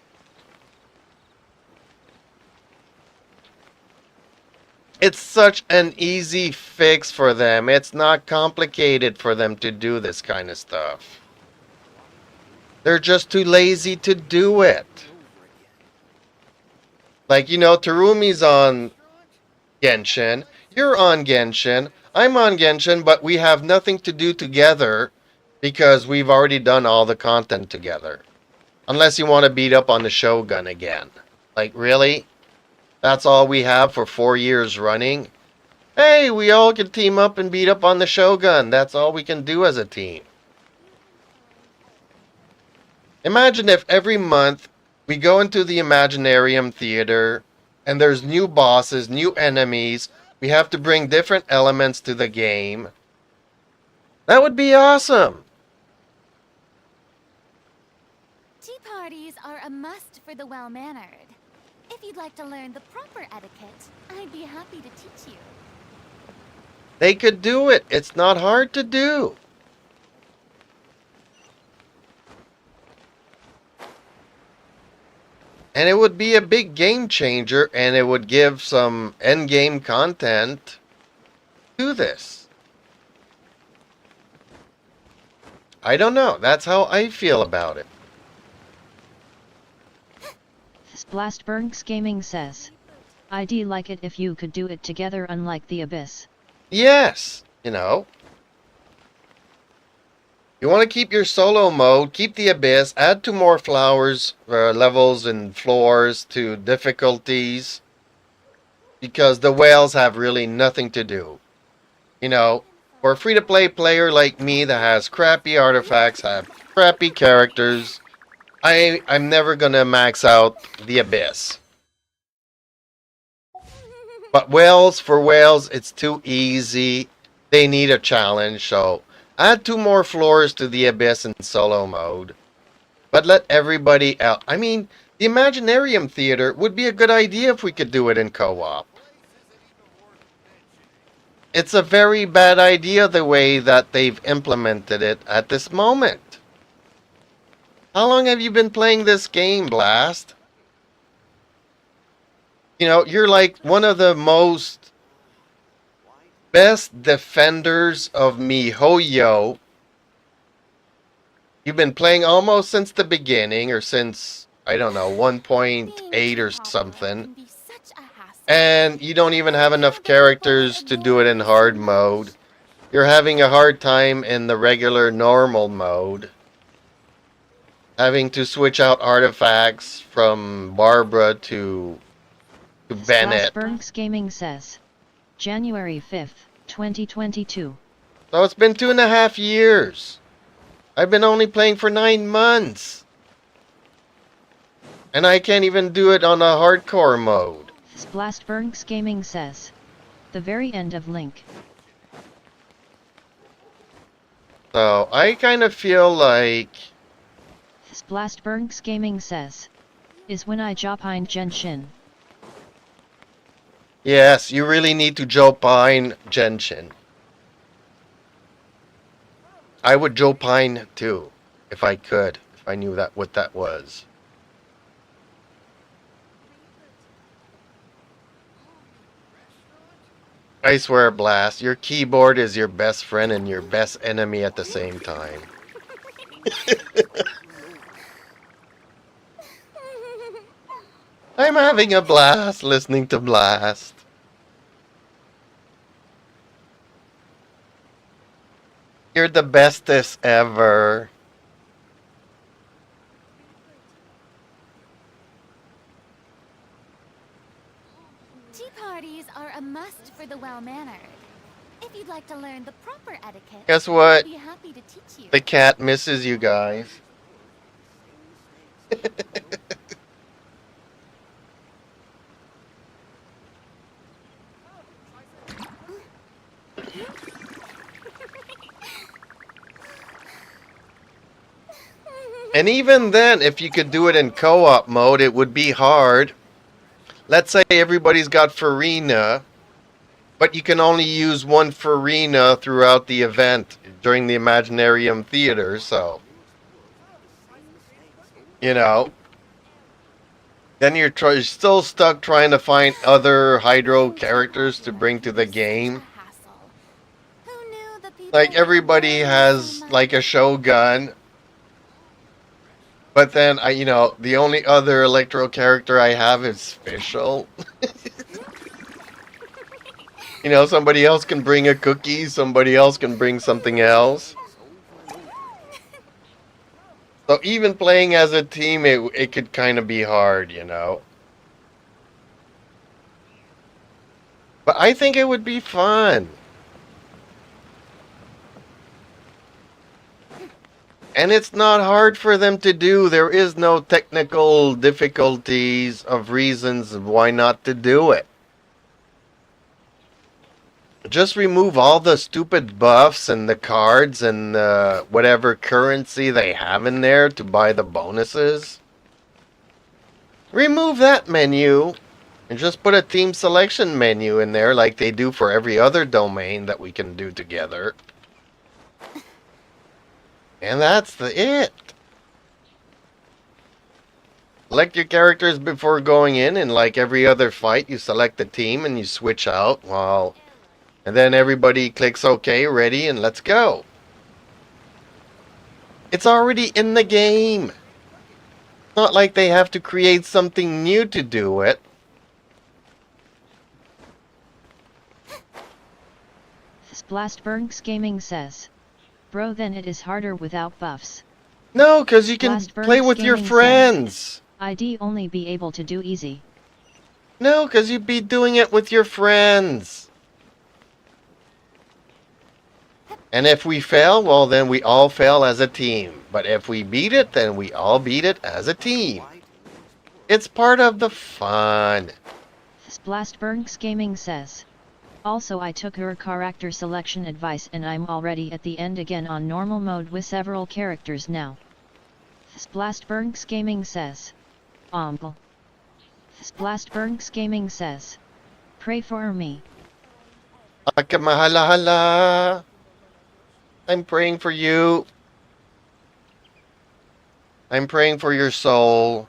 It's such an easy fix for them. It's not complicated for them to do this kind of stuff. They're just too lazy to do it. Like, you know, Terumi's on Genshin. You're on Genshin. I'm on Genshin, but we have nothing to do together because we've already done all the content together. Unless you want to beat up on the Shogun again. Like, really? That's all we have for 4 years running? Hey, we all can team up and beat up on the Shogun. That's all we can do as a team. Imagine if every month we go into the Imaginarium Theater and there's new bosses, new enemies. We have to bring different elements to the game. That would be awesome. Tea parties are a must for the well-mannered. If you'd like to learn the proper etiquette, I'd be happy to teach you. They could do it. It's not hard to do. And it would be a big game changer, and it would give some endgame content to this. I don't know. That's how I feel about it. Splastburnks Gaming says, I'd like it if you could do it together unlike the Abyss. Yes, you know. You want to keep your solo mode, keep the Abyss, add 2 more flowers, levels and floors to difficulties. Because the whales have really nothing to do. You know, for a free-to-play player like me that has crappy artifacts, have crappy characters, I'm never going to max out the Abyss. But whales, for whales, it's too easy. They need a challenge, so add 2 more floors to the Abyss in solo mode. But let everybody else... I mean, the Imaginarium Theater would be a good idea if we could do it in co-op. It's a very bad idea the way that they've implemented it at this moment. How long have you been playing this game, Blast? You know, you're like one of the most best defenders of MiHoYo. You've been playing almost since the beginning, or since, I don't know, 1.8 or something. And you don't even have enough characters to do it in hard mode. You're having a hard time in the regular normal mode. Having to switch out artifacts from Barbara to Bennett. Splastburnks Gaming says, January 5th, 2022. So it's been 2.5 years. I've been only playing for 9 months. And I can't even do it on a hardcore mode. Splastburnks Gaming says, the very end of Link. So I kind of feel like... Splastburnks Gaming says, is when I Jopine Genshin. Yes, you really need to Jopine Genshin. I would Jopine too, if I could, if I knew that what that was. I swear, Blast, your keyboard is your best friend and your best enemy at the same time. I'm having a blast listening to Blast. You're the bestest ever. Tea parties are a must for the well-mannered. If you'd like to learn the proper etiquette, Guess what? I'd be happy to teach you. The cat misses you guys. And even then, if you could do it in co-op mode, it would be hard. Let's say everybody's got Farina, but you can only use one Farina throughout the event during the Imaginarium Theater, so... You know... Then you're still stuck trying to find other Hydro characters to bring to the game. Like, everybody has, like, a Shogun. But then, you know, the only other Electro character I have is Fischl. You know, somebody else can bring a cookie, somebody else can bring something else. So even playing as a team, it could kind of be hard, you know. But I think it would be fun. And it's not hard for them to do. There is no technical difficulties of reasons of why not to do it. Just remove all the stupid buffs and the cards and whatever currency they have in there to buy the bonuses. Remove that menu and just put a team selection menu in there like they do for every other domain that we can do together. And that's it. Select your characters before going in, and like every other fight, you select the team and you switch out while... And then everybody clicks OK, ready, and let's go. It's already in the game. It's not like they have to create something new to do it. Splastburnks Gaming says, "Bro, then it is harder without buffs." No, because you can play with your friends. I'd only be able to do easy. No, because you'd be doing it with your friends. And if we fail, well, then we all fail as a team. But if we beat it, then we all beat it as a team. It's part of the fun. Splastburnks Gaming says, "Also, I took your character selection advice and I'm already at the end again on normal mode with several characters now." Splastburnks Gaming says, "Uncle." Splastburnks Gaming says, "Pray for me." Akamahala. I'm praying for you. I'm praying for your soul.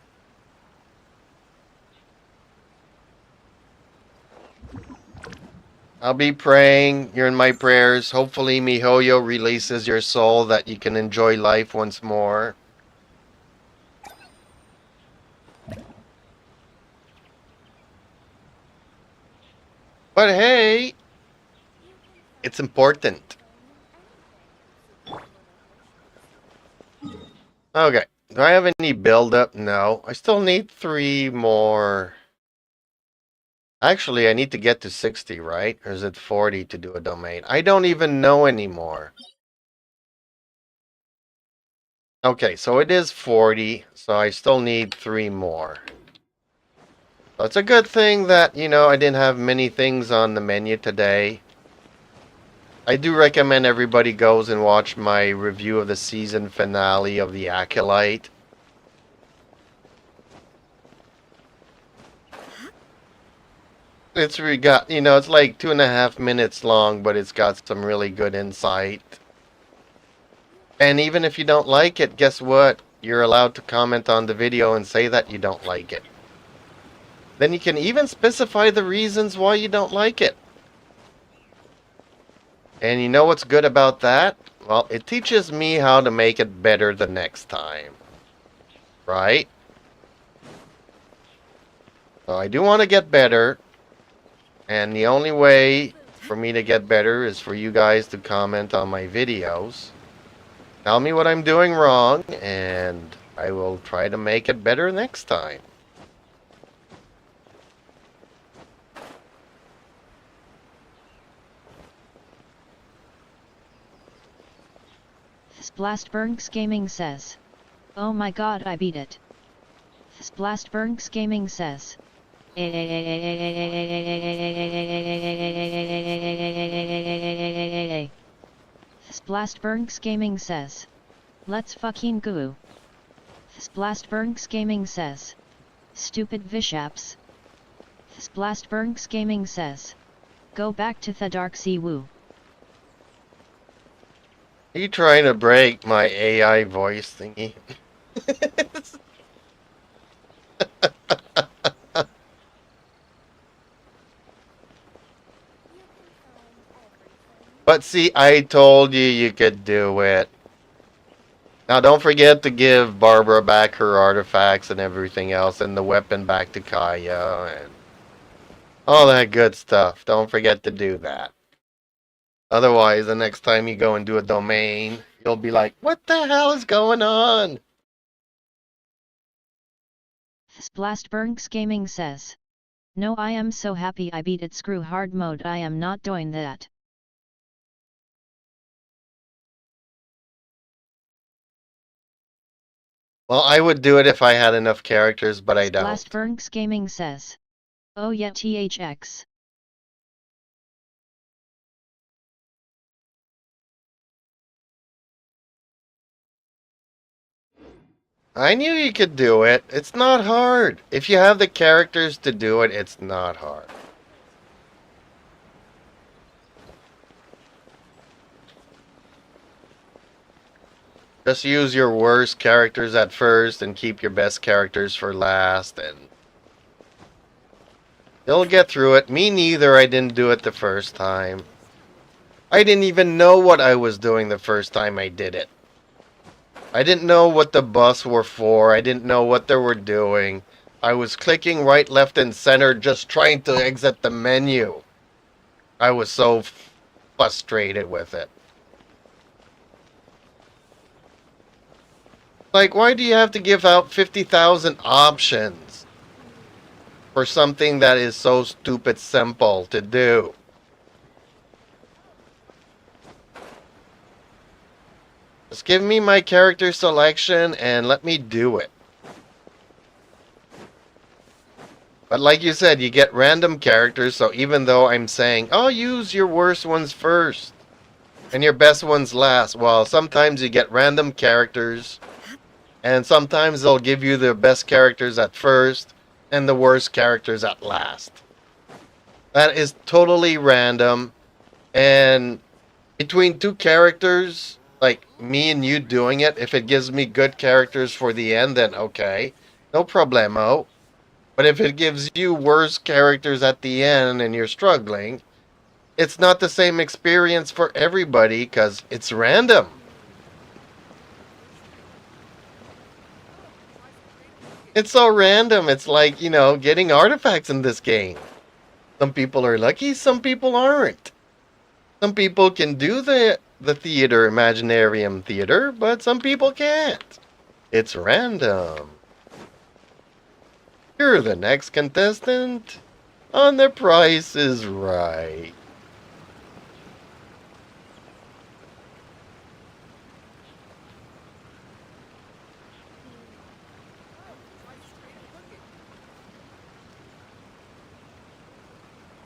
I'll be praying. You're in my prayers. Hopefully MiHoYo releases your soul that you can enjoy life once more. But hey, it's important. Okay. Do I have any build-up? No. I still need 3 more. Actually, I need to get to 60, right? Or is it 40 to do a domain? I don't even know anymore. Okay, so it is 40, so I still need 3 more. So it's a good thing that, you know, I didn't have many things on the menu today. I do recommend everybody goes and watch my review of the season finale of The Acolyte. It's got, you know, it's like 2.5 minutes long, but it's got some really good insight. And even if you don't like it, guess what? You're allowed to comment on the video and say that you don't like it. Then you can even specify the reasons why you don't like it. And you know what's good about that? Well, it teaches me how to make it better the next time. Right? So I do want to get better. And the only way for me to get better is for you guys to comment on my videos. Tell me what I'm doing wrong, and I will try to make it better next time. Splastburnks Gaming says, "Oh my god, I beat it." Splastburnks Gaming says, Splastburnks Gaming says, "Let's fucking go." Splastburnks Gaming says, "Stupid vishaps." Splastburnks Gaming says, "Go back to the dark sea woo." Are you trying to break my AI voice thingy? But see, I told you you could do it. Now don't forget to give Barbara back her artifacts and everything else, and the weapon back to Kaya, and all that good stuff. Don't forget to do that. Otherwise, the next time you go and do a domain, you'll be like, what the hell is going on? Splastburnks Gaming says, "No, I am so happy I beat it. Screw hard mode, I am not doing that." Well, I would do it if I had enough characters, but I don't. Splastburnks Gaming says, "Oh yeah, THX." I knew you could do it. It's not hard. If you have the characters to do it, it's not hard. Just use your worst characters at first and keep your best characters for last, and you'll get through it. Me neither. I didn't do it the first time. I didn't even know what I was doing the first time I did it. I didn't know what the buffs were for. I didn't know what they were doing. I was clicking right, left, and center just trying to exit the menu. I was so frustrated with it. Like, why do you have to give out 50,000 options for something that is so stupid simple to do? Just give me my character selection and let me do it. But like you said, you get random characters, so even though I'm saying, oh, use your worst ones first and your best ones last, well, sometimes you get random characters, and sometimes they'll give you the best characters at first and the worst characters at last. That is totally random, and between two characters, like me and you doing it, if it gives me good characters for the end, then okay, no problemo. But if it gives you worse characters at the end and you're struggling, it's not the same experience for everybody because it's random. It's so random. It's like, you know, getting artifacts in this game. Some people are lucky, some people aren't. Some people can do the theater, Imaginarium theater, but some people can't. It's random. You're the next contestant on The Price is Right.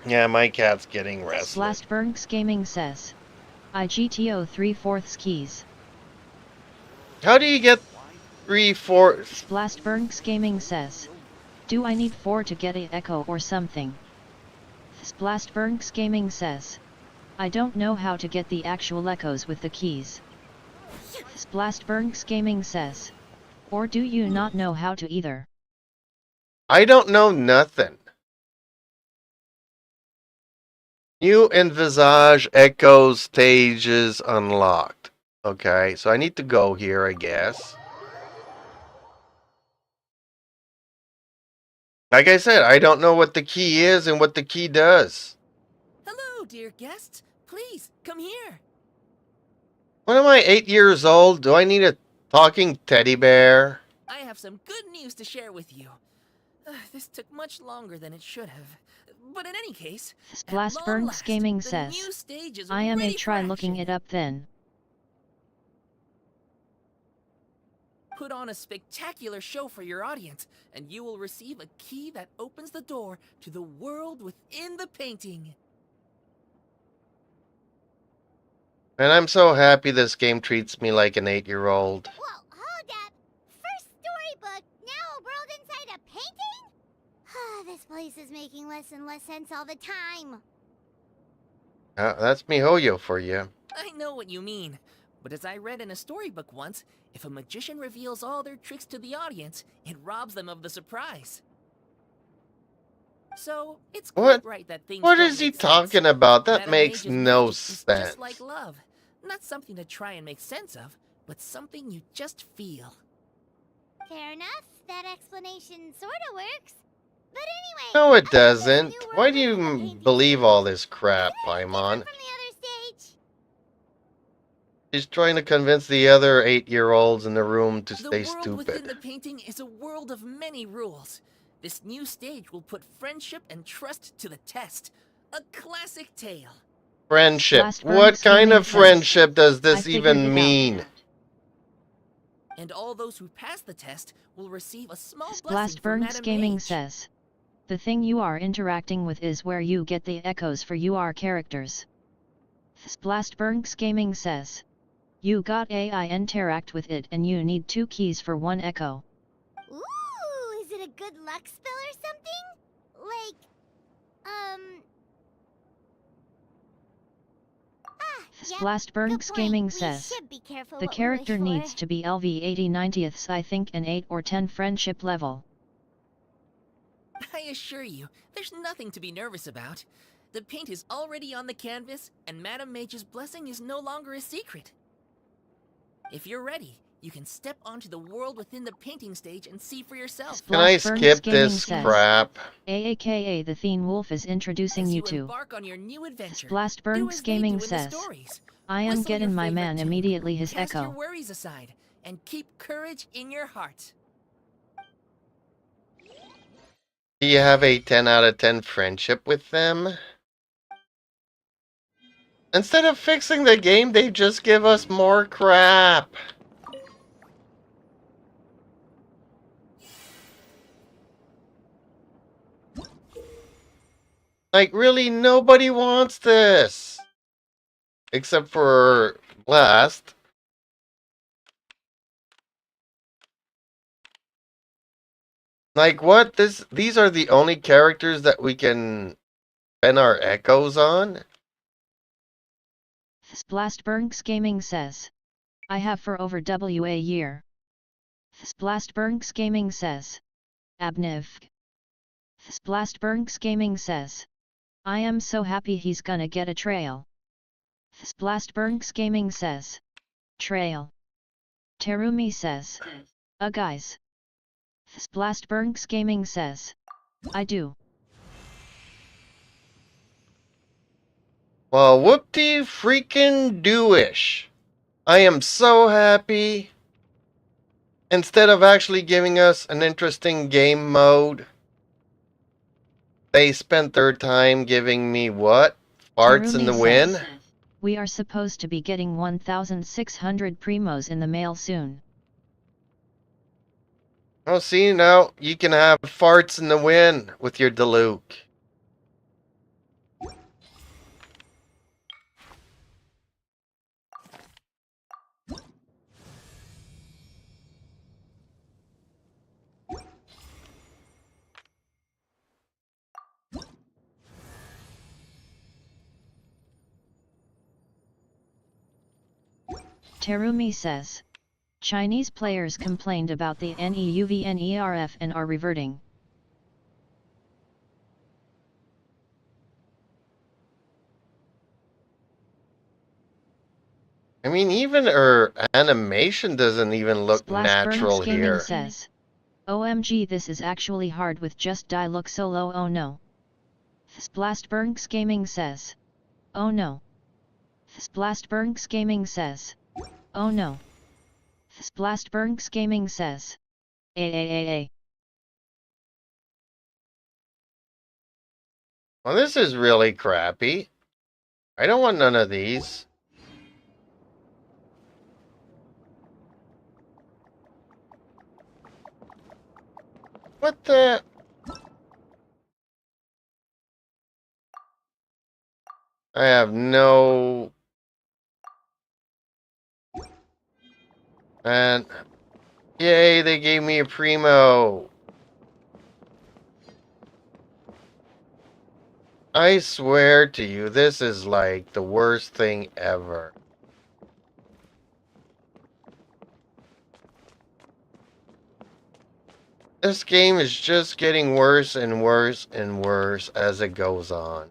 Yeah, my cat's getting restless. Splastburnks Gaming says, "IGTO 3/4 keys." How do you get 3/4? Splastburnks Gaming says, "Do I need 4 to get a echo or something?" Splastburnks Gaming says, "I don't know how to get the actual echoes with the keys." Splastburnks Gaming says, "Or do you not know how to either?" I don't know nothing. New Envisage Echo stages unlocked. Okay, so I need to go here, I guess. Like I said, I don't know what the key is and what the key does. Hello, dear guests. Please, come here. When am I 8 years old? Do I need a talking teddy bear? I have some good news to share with you. This took much longer than it should have. But in any case, at long Splashburns last, Gaming the says, new stage is I am ready a try for looking action. it up then. Put on a spectacular show for your audience, and you will receive a key that opens the door to the world within the painting. And I'm so happy this game treats me like an 8-year-old. Whoa, hold up. First storybook, now a world inside a painting? This place is making less and less sense all the time. That's MiHoYo for you. I know what you mean, but as I read in a storybook once, if a magician reveals all their tricks to the audience, it robs them of the surprise. So, it's quite right that things What don't is he make sense. talking about? That Madame makes Mage's no magic is sense. just like love. Not something to try and make sense of, but something you just feel. Fair enough. That explanation sorta works. But anyway... No, it I think this doesn't. new Why world do you within the painting believe stage all this crap, is very Paimon? different from the other stage. She's trying to convince the other 8-year-olds in the room to The stay world within stupid. the painting is a world of many rules. This new stage will put friendship and trust to the test. A classic tale. Friendship. Splashburns What kind Gaming of says, friendship does I this figured even it out. mean? And all those who pass the test will receive a small blessing from Splashburns Madame Gaming Mage. says, the thing you are interacting with is where you get the echoes for your characters. Splashburns Gaming says, you got AI interact with it and you need 2 keys for 1 echo. Ooh, is it a good luck spell or something? Like, yeah, Splashburns good point. Gaming We says, should be careful the what we character wish for. needs to be LV 80/90ths, I think an 8 or 10 friendship level. I assure you, there's nothing to be nervous about. The paint is already on the canvas, and Madame Mage's blessing is no longer a secret. If you're ready, you can step onto the world within the painting stage and see for yourself. Can I Splashburns skip Gaming this says, crap? aka the Thien Wolf is introducing As you you to. embark on your new adventure, do Splashburns as they Gaming do in the says, stories. I am Whistle getting your my favorite man tune, immediately his cast your echo. worries aside, and keep courage in your heart. Do you have a 10 out of 10 friendship with them? Instead of fixing the game, they just give us more crap. Like, really, nobody wants this. Except for Blast. Like, what? These are the only characters that we can spend our echoes on? Splashburns Gaming says, I have for over a year. Splashburns Gaming says, Abniv. Splashburns Gaming says, I am so happy he's gonna get a trail. Splashburns Gaming says, trail. Terumi says, guys. Splashburns Gaming says, I do. Well, whoop-de-freaking-do-ish. I am so happy. Instead of actually giving us an interesting game mode, they spent their time giving me what? Farts in Terumi the says, wind? we are supposed to be getting 1,600 primos in the mail soon. Oh, see, now you can have farts in the wind with your Diluc. Terumi says, Chinese players complained about the NEUV and ERF and are reverting. I mean, even her animation doesn't even look natural Splashburnks Gaming here. says, OMG, this is actually hard with just die look so low, oh no. Splashburnks Gaming says, oh no. Splashburnks Gaming says, oh no. Splashburnks Gaming says, a. Well, this is really crappy. I don't want none of these. What the? I have no... And... Yay, they gave me a Primo. I swear to you, this is like the worst thing ever. This game is just getting worse and worse and worse as it goes on.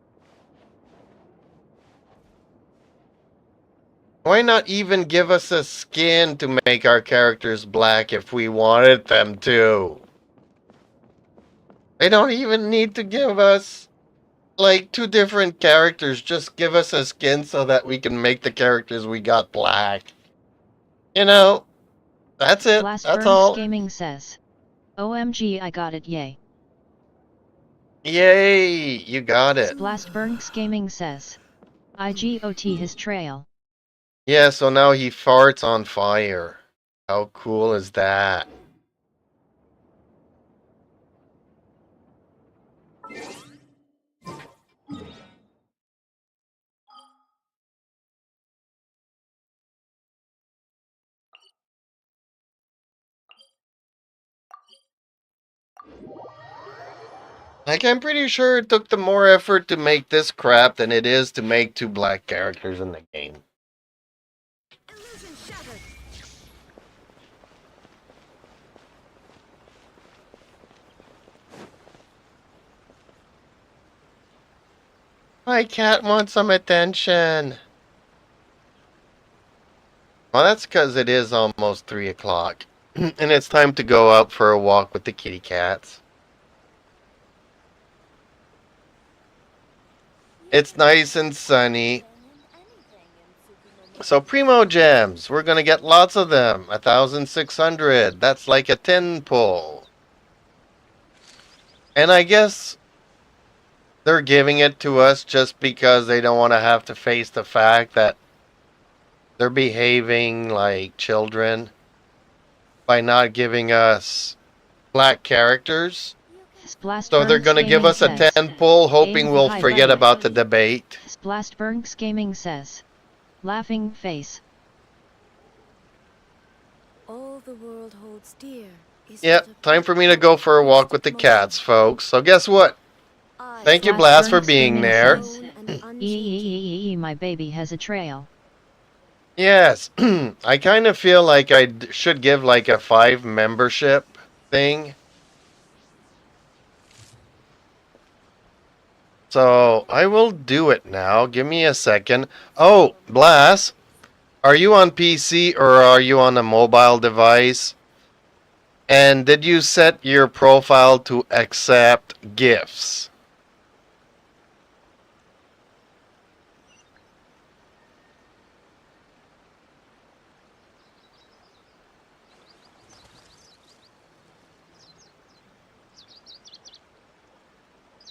Why not even give us a skin to make our characters black if we wanted them to? They don't even need to give us like 2 different characters. Just give us a skin so that we can make the characters we got black. You know, that's it. That's all. Gaming says, OMG, I got it, yay. Yay, you got it. Splashburnks Gaming says, IGOT his trail. Yeah, so now he farts on fire. How cool is that? Like, I'm pretty sure it took them more effort to make this crap than it is to make 2 black characters in the game. Illusion shattered. My cat wants some attention. Well, that's because it is almost 3 o'clock. And it's time to go out for a walk with the kitty cats. It's nice and sunny. So Primo Gems, we're going to get lots of them. 1,600. That's like a 10 pull. And I guess they're giving it to us just because they don't want to have to face the fact that they're behaving like children by not giving us black characters. So they're going to give us a 10 pull, hoping we'll forget about the debate. Splashburnks Gaming says, laughing face. All the world holds dear. Yep, time for me to go for a walk with the cats, folks. So guess what? Thank you, Blast, for being there. My baby has a trail. Yes, I kind of feel like I should give like a 5 membership thing. So I will do it now. Give me a second. Oh, Blast, are you on PC or are you on a mobile device? And did you set your profile to accept GIFs?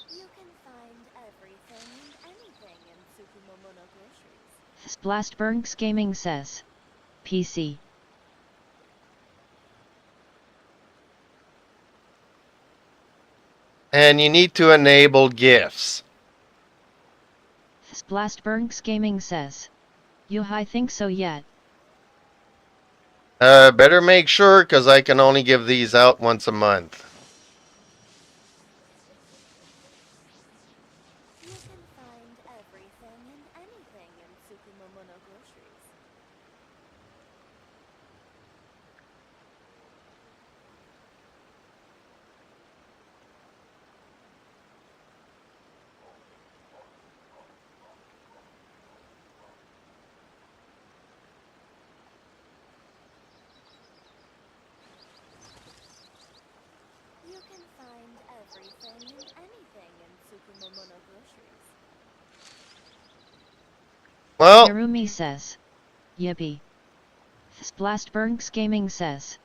You can find everything and anything in Tsukumomono groceries. Splashburnks Gaming says, PC. And you need to enable GIFs. Splashburnks Gaming says, you I think so yet. Better make sure, because I can only give these out once a month. You can find everything and anything in Tsukumomono groceries. Well, Hirumi says. Yippee. Splastburnks Gaming says.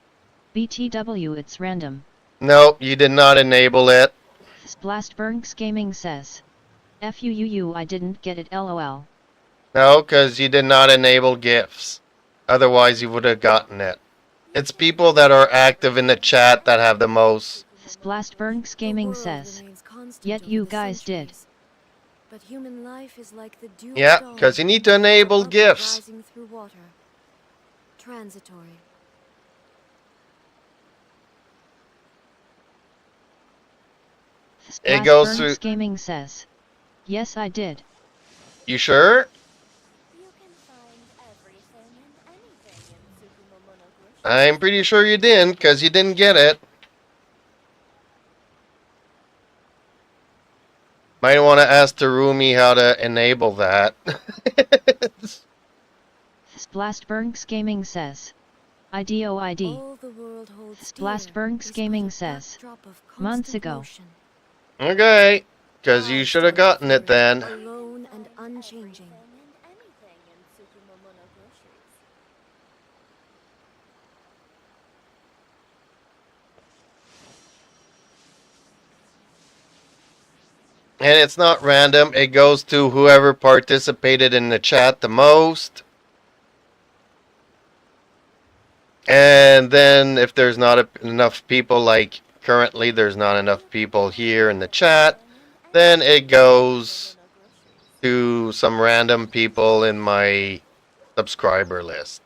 BTW it's random. no, you did not enable it. Splastburnks Gaming says. FUUU I didn't get it lol. No, because you did not enable gifts. Otherwise, you would have gotten it. It's people that are active in the chat that have the most. Splastburnks The Gaming world says. remains constant Yet over you the guys did. centuries. But human life is like the dew of Yeah, dawn, because you need to enable up gifts. rising through water. Transitory. It goes Splastburnks through. Gaming says. Yes I did. You sure? You can find everything and anything in Tsukumomono grocery. I'm pretty sure you didn't, because you didn't get it. Might want to ask Terumi how to enable that. Splastburnks Gaming says. IDOID. All the world holds dear Splastburnks is Gaming but a says. backdrop of Months constant ago. motion. Okay, because you should have gotten it then. Alone and unchanging. Everything and anything in Tsukumomono groceries. And it's not random, it goes to whoever participated in the chat the most. And then if there's not enough people, like currently there's not enough people here in the chat, then it goes to some random people in my subscriber list.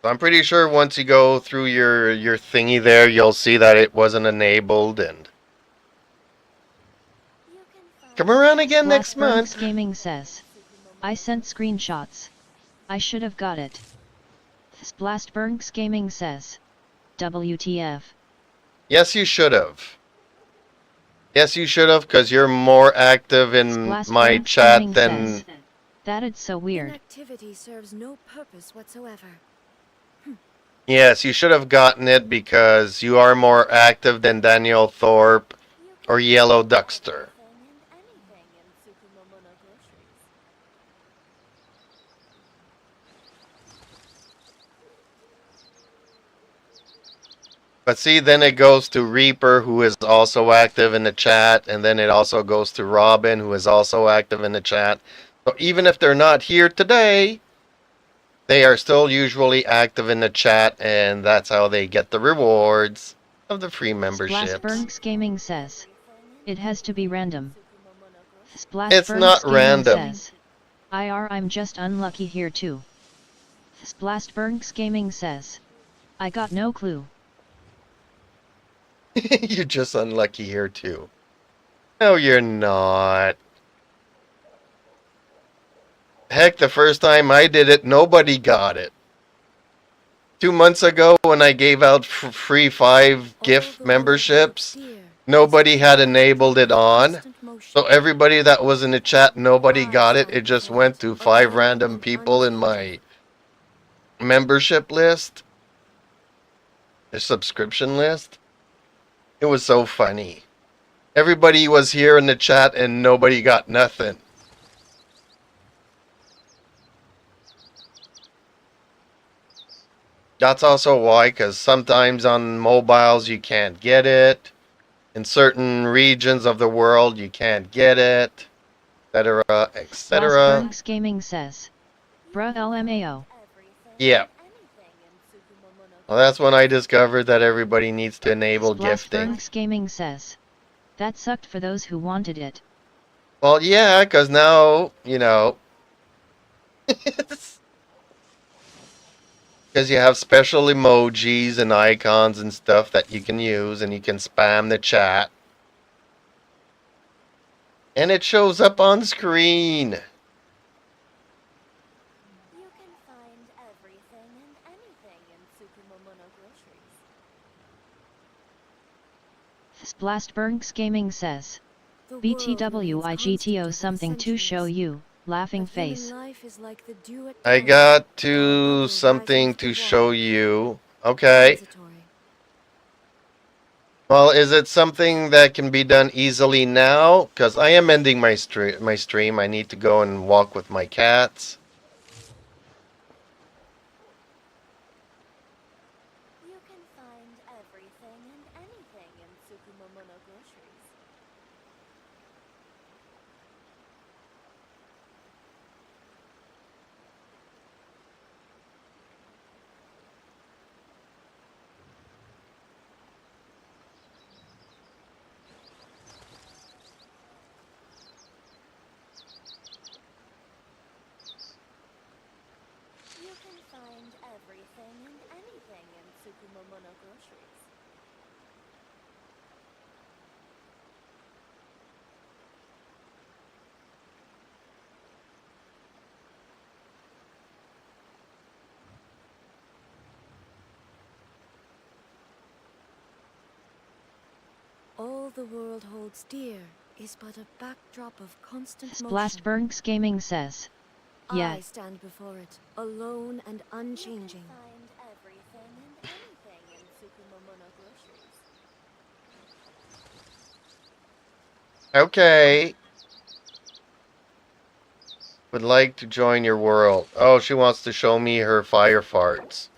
I'm pretty sure once you go through your thingy there, you'll see that it wasn't enabled, and You can find come around again next Splastburnks month. Gaming says. I sent screenshots. I should have got it. Splastburnks Gaming says. WTF. Yes, you should have. Yes, you should have, because you're more active in my Splastburnks chat Gaming than... says. That it's so weird. Inactivity serves no purpose whatsoever. Yes, you should have gotten it because you are more active than Daniel Thorpe or Yellow Duckster. everything and anything in Tsukumomono groceries. But see, then it goes to Reaper, who is also active in the chat, and then it also goes to Robin, who is also active in the chat. So even if they're not here today, they are still usually active in the chat, and that's how they get the rewards of the free memberships. Splastburnks Gaming says. It has to be random. It's Splastburnks not Gaming random. says. I'm just unlucky here too. Splastburnks Gaming says. I got no clue. You're just unlucky here too. No, you're not. Heck, the first time I did it, nobody got it. 2 months ago, when I gave out free 5 gift memberships, nobody had enabled it on. So everybody that was in the chat, nobody got it. It just went to 5 random people in my membership list. The subscription list. It was so funny. Everybody was here in the chat and nobody got nothing. That's also why, because sometimes on mobiles you can't get it. In certain regions of the world you can't get it, etc., etc. Splastburnks Gaming says. Bruh LMAO. Yeah. Well, that's when I discovered that everybody needs to enable gifting. Splastburnks Gaming says. That sucked for those who wanted it. Well, yeah, because now, you know... Because you have special emojis and icons and stuff that you can use, and you can spam the chat. And it shows up on screen. You can find everything and anything in Tsukumomono groceries. Splastburnks Gaming says. The world BTWIGTO remains something constant to for show centuries. you, laughing But human face. life is like the dew at I dawn, got or a to bubble something rising to off the show water. you. Okay. Transitory. Well, is it something that can be done easily now? Because I am ending my stream. I need to go and walk with my cats. You can find everything and anything in Tsukumomono groceries. You can find everything and anything in Tsukumomono groceries. All the world holds dear is but a backdrop of constant motion. Splastburnks Gaming says. Yeah. I stand before it, alone and unchanging. You can find everything and anything in Tsukumomono groceries. Okay. Would like to join your world. Oh, she wants to show me her fire farts.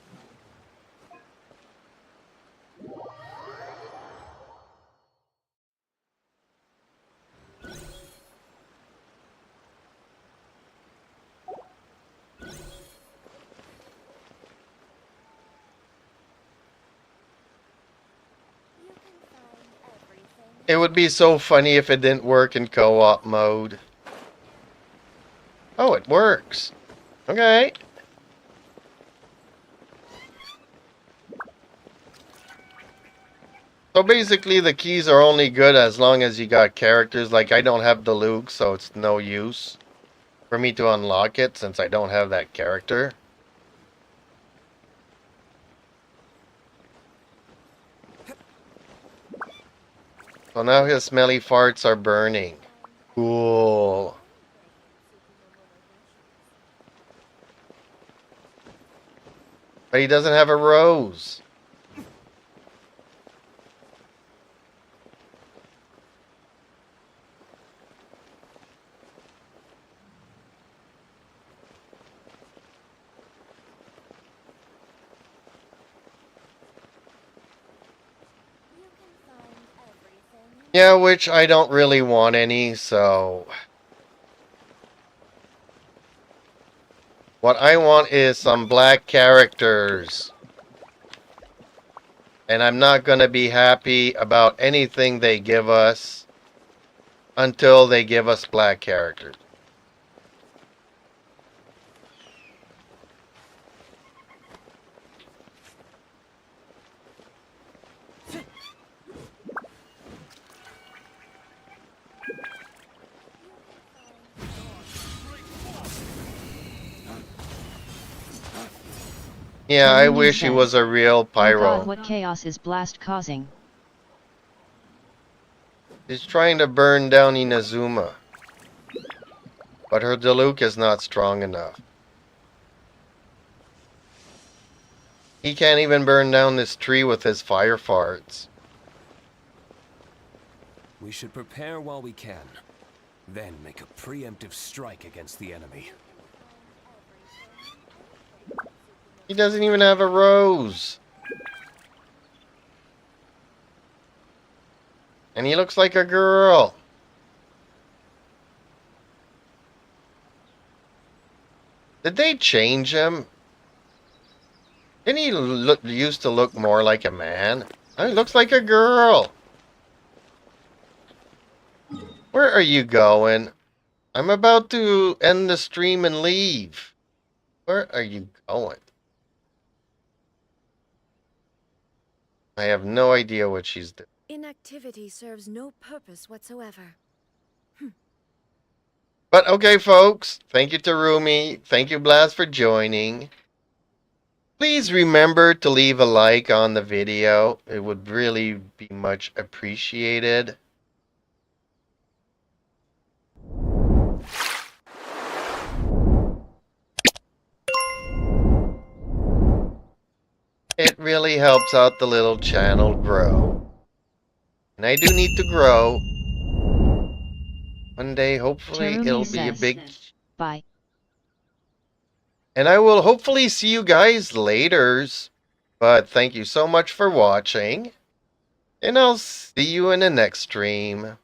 You can find everything. It would be so funny if it didn't work in co-op mode. Oh, it works. Okay. So basically the keys are only good as long as you got characters. Like I don't have the Luke, so it's no use for me to unlock it since I don't have that character. So now his smelly farts are burning. Cool. But he doesn't have a rose. You can find everything. Yeah, which I don't really want any, so... What I want is some black characters. And I'm not going to be happy about anything they give us until they give us black characters. Yeah, I Doremi wish he says, was a real Oh pyro. god, what chaos is Blast causing? He's trying to burn down Inazuma. But her Diluc is not strong enough. He can't even burn down this tree with his fire farts. We should prepare while we can, then make a preemptive strike against the enemy. He doesn't even have a rose. And he looks like a girl. Did they change him? Didn't he used to look more like a man? Oh, he looks like a girl. Where are you going? I'm about to end the stream and leave. Where are you going? I have no idea what she's doing. Inactivity serves no purpose whatsoever. But okay, folks. Thank you to Rumi. Thank you, Blast, for joining. Please remember to leave a like on the video. It would really be much appreciated. It really helps out the little channel grow. And I do need to grow. One day, hopefully, Terumi it'll be a says, big... Bye. And I will hopefully see you guys laters. But thank you so much for watching. And I'll see you in the next stream.